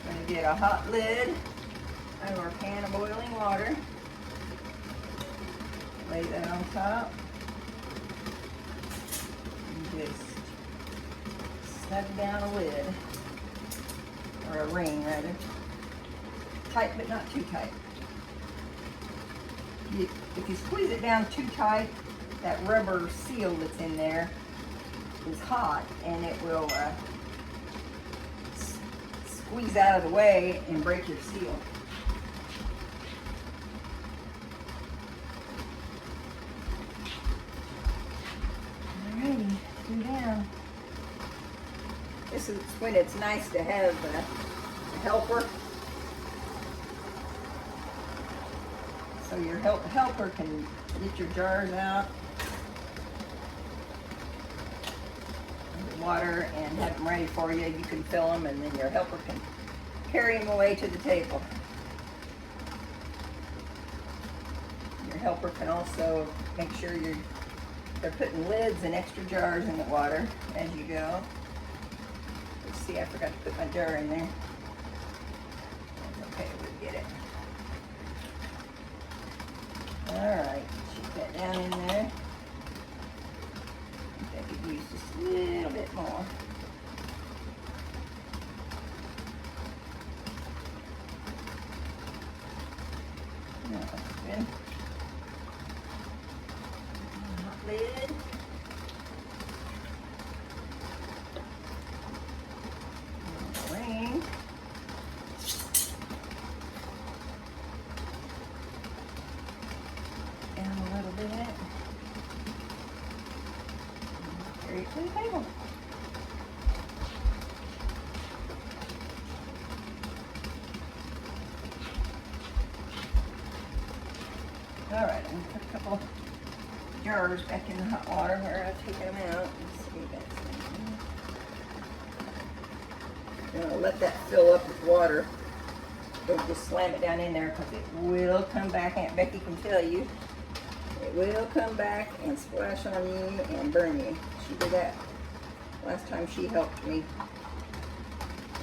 I'm going to get a hot lid out of our pan of boiling water. Lay that on top. And just snug down a lid, or a ring rather. Tight but not too tight. If you squeeze it down too tight, that rubber seal that's in there is hot and it will squeeze out of the way and break your seal. Alrighty, go down. This is when it's nice to have a helper. So your helper can get your jars out of the water and have them ready for you. You can fill them and then your helper can carry them away to the table. Your helper can also make sure they're putting lids and extra jars in the water as you go. Let's see, I forgot to put my jar in there. That's okay, we'll get it. Alright, shoot that down in there. I think I could use just a little bit more. No, that's good. Hot lid. Ring. Down a little bit. Carry it to the table. All right, I'm gonna put a couple jars back in the hot water where I've taken them out. Let's see if that's in there. Now let that fill up with water. Don't just slam it down in there because it will come back. Aunt Becky can tell you. It will come back and splash on you and burn you. She did that last time she helped me.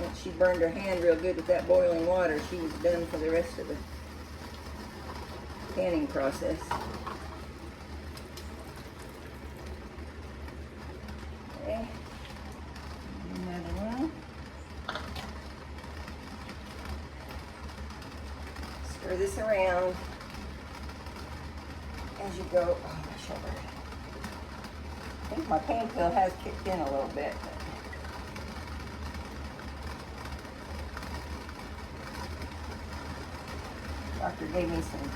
Once she burned her hand real good with that boiling water, she was done for the rest of the canning process. Okay. Another one. Stir this around as you go. Oh, my shoulder. I think my pain pill has kicked in a little bit. Doctor gave me some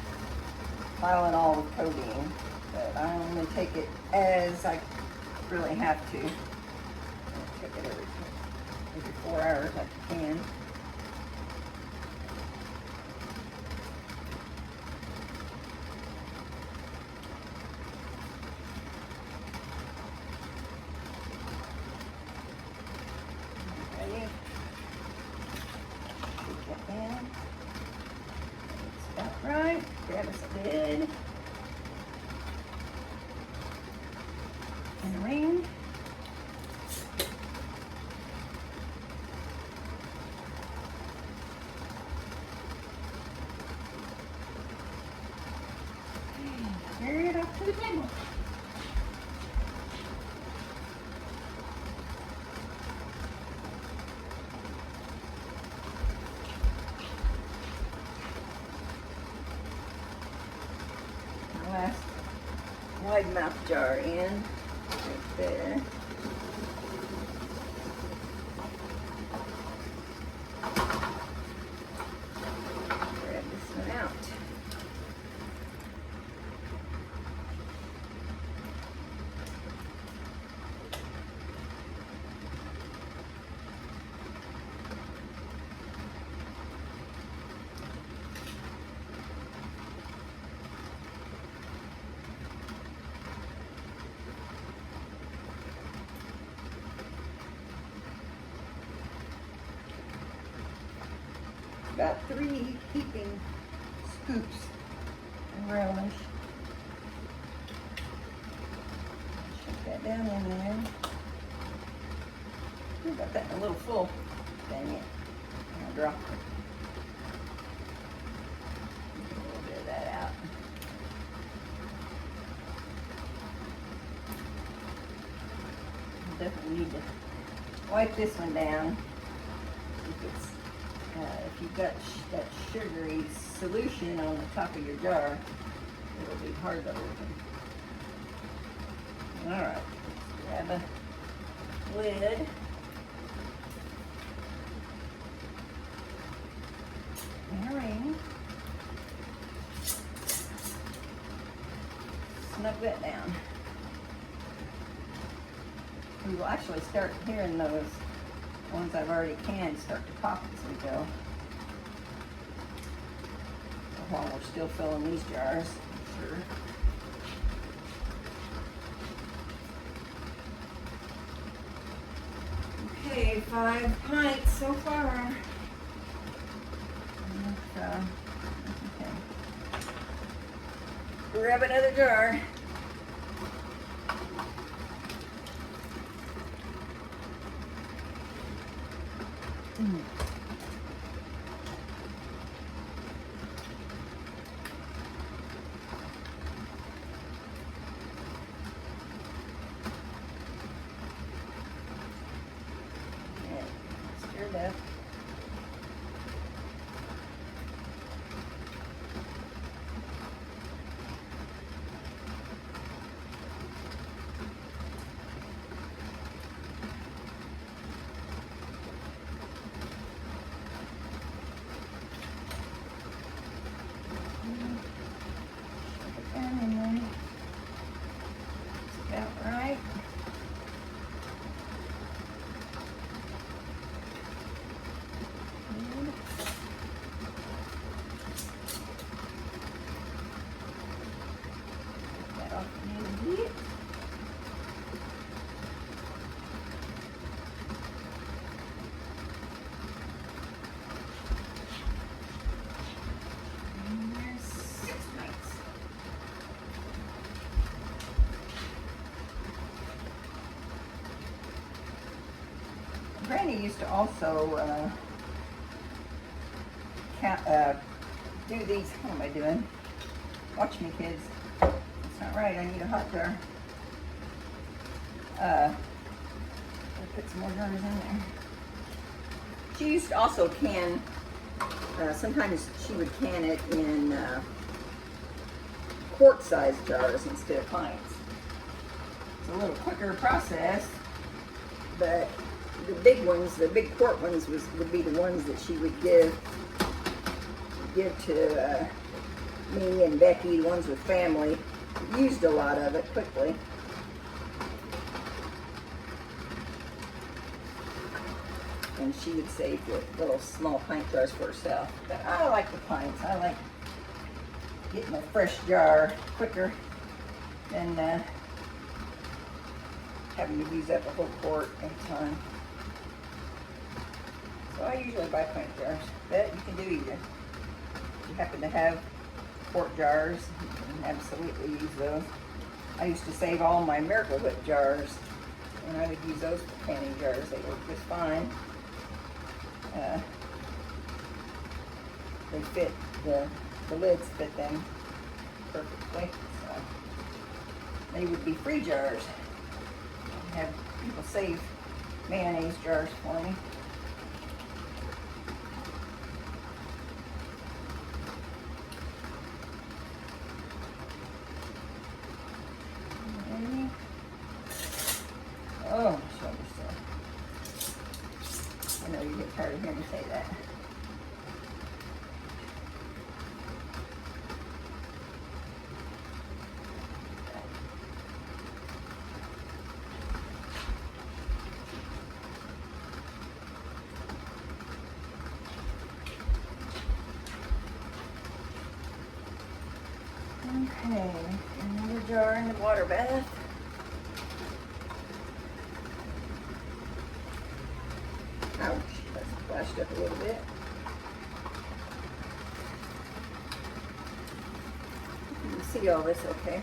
Tylenol with codeine, but I only take it as I really have to. I take it every 4 hours like I can. Ready? Take that down. It's about right. Grab us a lid. And a ring. Carry it up to the table. last wide mouth jar in, right there. Grab this one out. About 3 heaping scoops of relish. Shake that down in there. Ooh, got that a little full. Dang it. I'll drop it. Get a little bit of that out. Definitely need to wipe this one down. If you've got that sugary solution on the top of your jar, it'll be hard to open. Alright, let's grab a lid. And a ring. Snug that down. We will actually start hearing those ones I've already canned start to pop as we go. While we're still filling these jars, sure. Okay, 5 pints so far. Okay. Grab another jar. Stir it up. Granny used to also do these. What am I doing? Watch me, kids. It's not right. I need a hot jar. I'll put some more jars in there. She used to also can. Sometimes she would can it in quart-sized jars instead of pints. It's a little quicker process, but the big ones, the big quart ones, would be the ones that she would give to me and Becky, the ones with family. Used a lot of it quickly. And she would save the little small pint jars for herself. But I like the pints. I like getting a fresh jar quicker than having to use up a whole quart at a time. So I usually buy pint jars, but you can do either. If you happen to have quart jars, you can absolutely use those. I used to save all my Miracle Whip jars, and I would use those for canning jars. They work just fine. They fit, the lids fit them perfectly. So they would be free jars. I have people save mayonnaise jars for me. Okay, another jar in the water bath. Ouch, that's splashed up a little bit. You can see all this okay.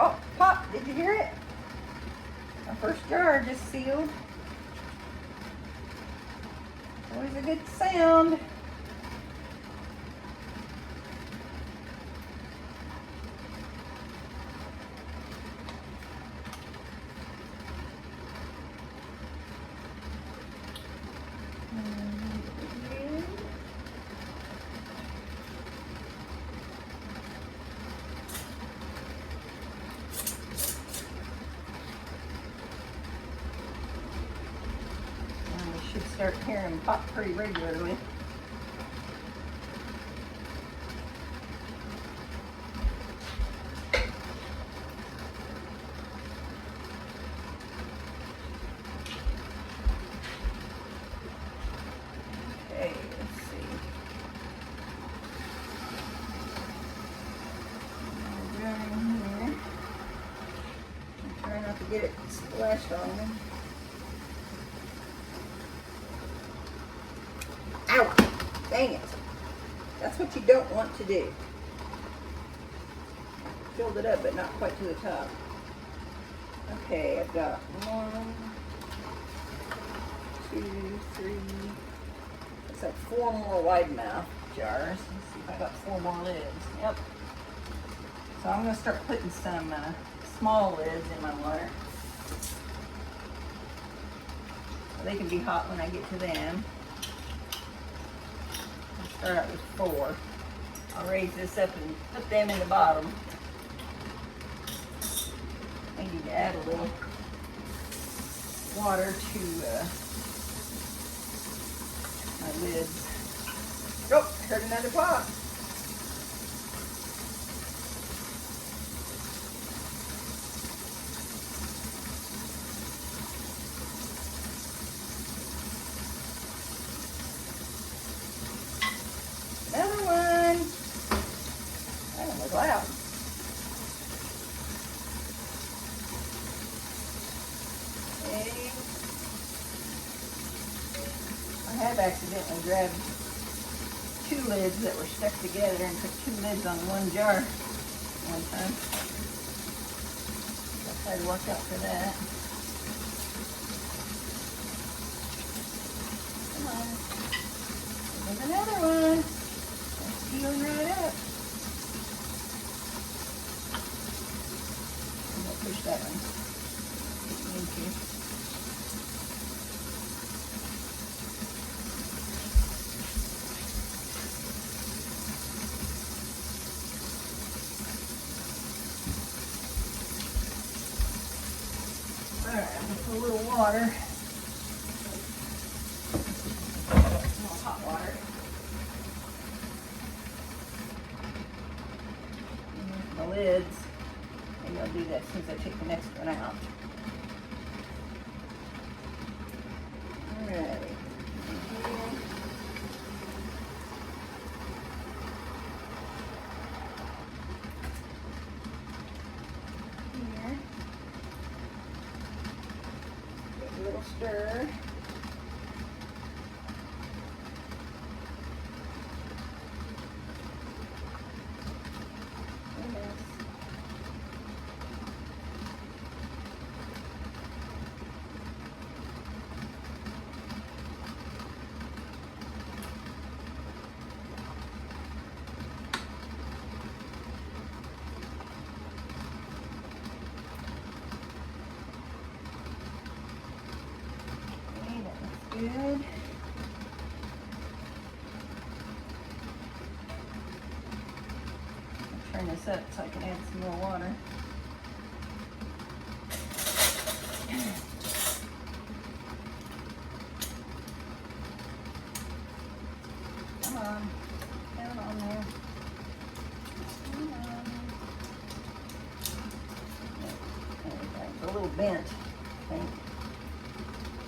Oh, pop, did you hear it? My first jar just sealed. Always a good sound. Should start hearing them pop pretty regularly. Okay, let's see. Down here. Try not to get it splashed on me. Ow! Dang it. That's what you don't want to do. Filled it up, but not quite to the top. Okay, I've got 1, 2, 3. Looks like 4 more wide mouth jars. Let's see if I got 4 more lids. Yep. So I'm going to start putting some small lids in my water. They can be hot when I get to them. Start out with 4. I'll raise this up and put them in the bottom. I need to add a little water to my lids. Oh, heard another pop. Another one. That one was loud. Okay. I have accidentally grabbed 2 lids that were stuck together and put 2 lids on one jar one time. I'll try to watch out for that. Come on. There's another one. Sealing right up. I'm going to push that one. Thank you. Alright, with a little water. A little hot water. The lids. Maybe I'll do that as soon as I take the next one out. Alright. Here. Give it a little stir. Good. I'll turn this up so I can add some more water. Come on, down on there. bent, I think.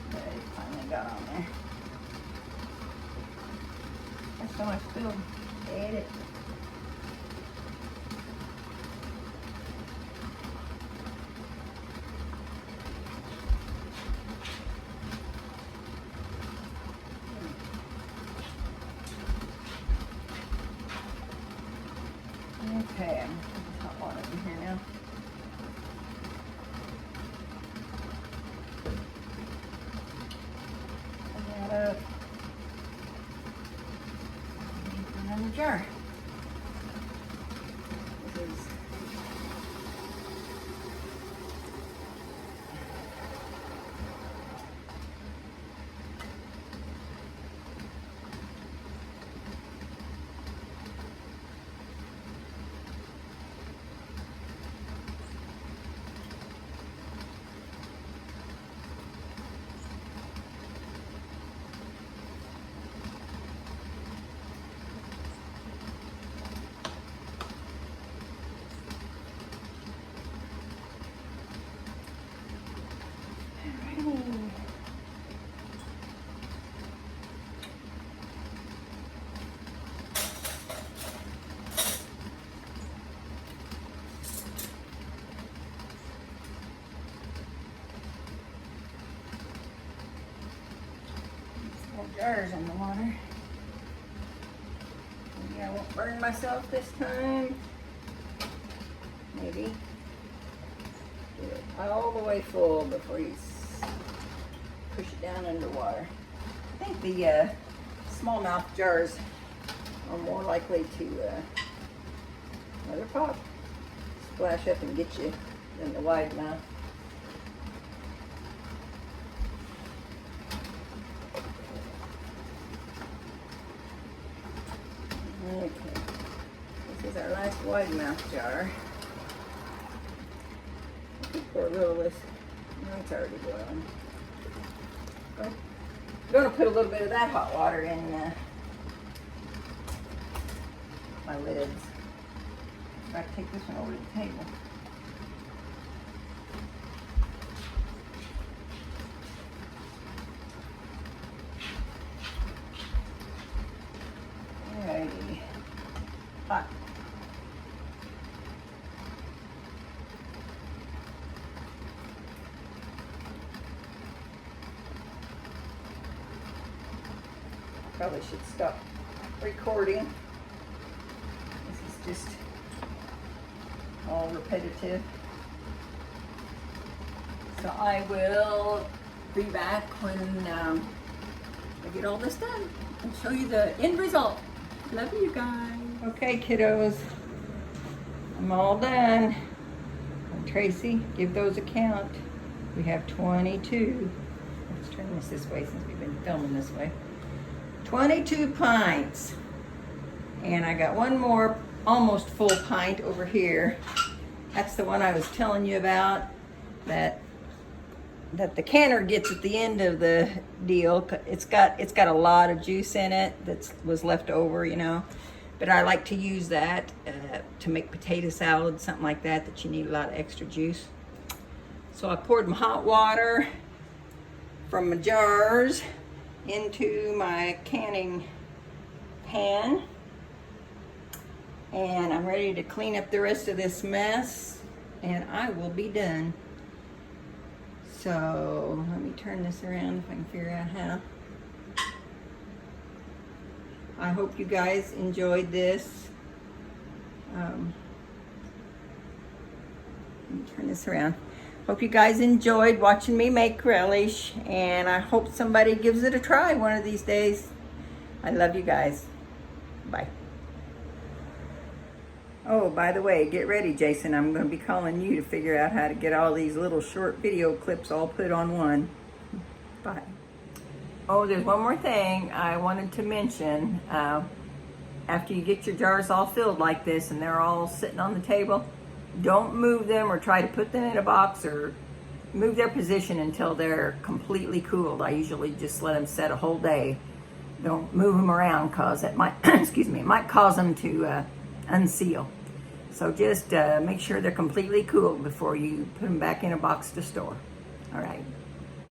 But it finally got on there. There's so much food to edit. Okay, I'm putting hot water in here now. Put that up. Put it in the jar. This is jars in the water. Maybe I won't burn myself this time. Maybe. Get it all the way full before you push it down underwater. I think the smallmouth jars are more likely to let her pop, splash up and get you than the wide mouth. Okay, this is our last wide mouth jar. I could pour a little of this. No, it's already boiling. I'm going to put a little bit of that hot water in my lids. I have to take this one over to the table. Alrighty. Hot. Probably should stop recording. This is just all repetitive. So I will be back when I get all this done and show you the end result. Love you guys. Okay, kiddos, I'm all done. Tracy, give those a count. We have 22. Let's turn this way since we've been filming this way. 22 pints. And I got one more almost full pint over here. That's the one I was telling you about that the canner gets at the end of the deal. It's got a lot of juice in it that was left over, you know. But I like to use that to make potato salad, something like that you need a lot of extra juice. So I poured my hot water from my jars into my canning pan. And I'm ready to clean up the rest of this mess and I will be done. So let me turn this around if I can figure out how. I hope you guys enjoyed this. Let me turn this around. Hope you guys enjoyed watching me make relish, and I hope somebody gives it a try one of these days. I love you guys. Bye. Oh, by the way, get ready, Jason. I'm going to be calling you to figure out how to get all these little short video clips all put on one. Bye. Oh, there's one more thing I wanted to mention. After you get your jars all filled like this and they're all sitting on the table, don't move them or try to put them in a box or move their position until they're completely cooled. I usually just let them set a whole day. Don't move them around because it might, excuse me, it might cause them to unseal. So just make sure they're completely cooled before you put them back in a box to store. All right.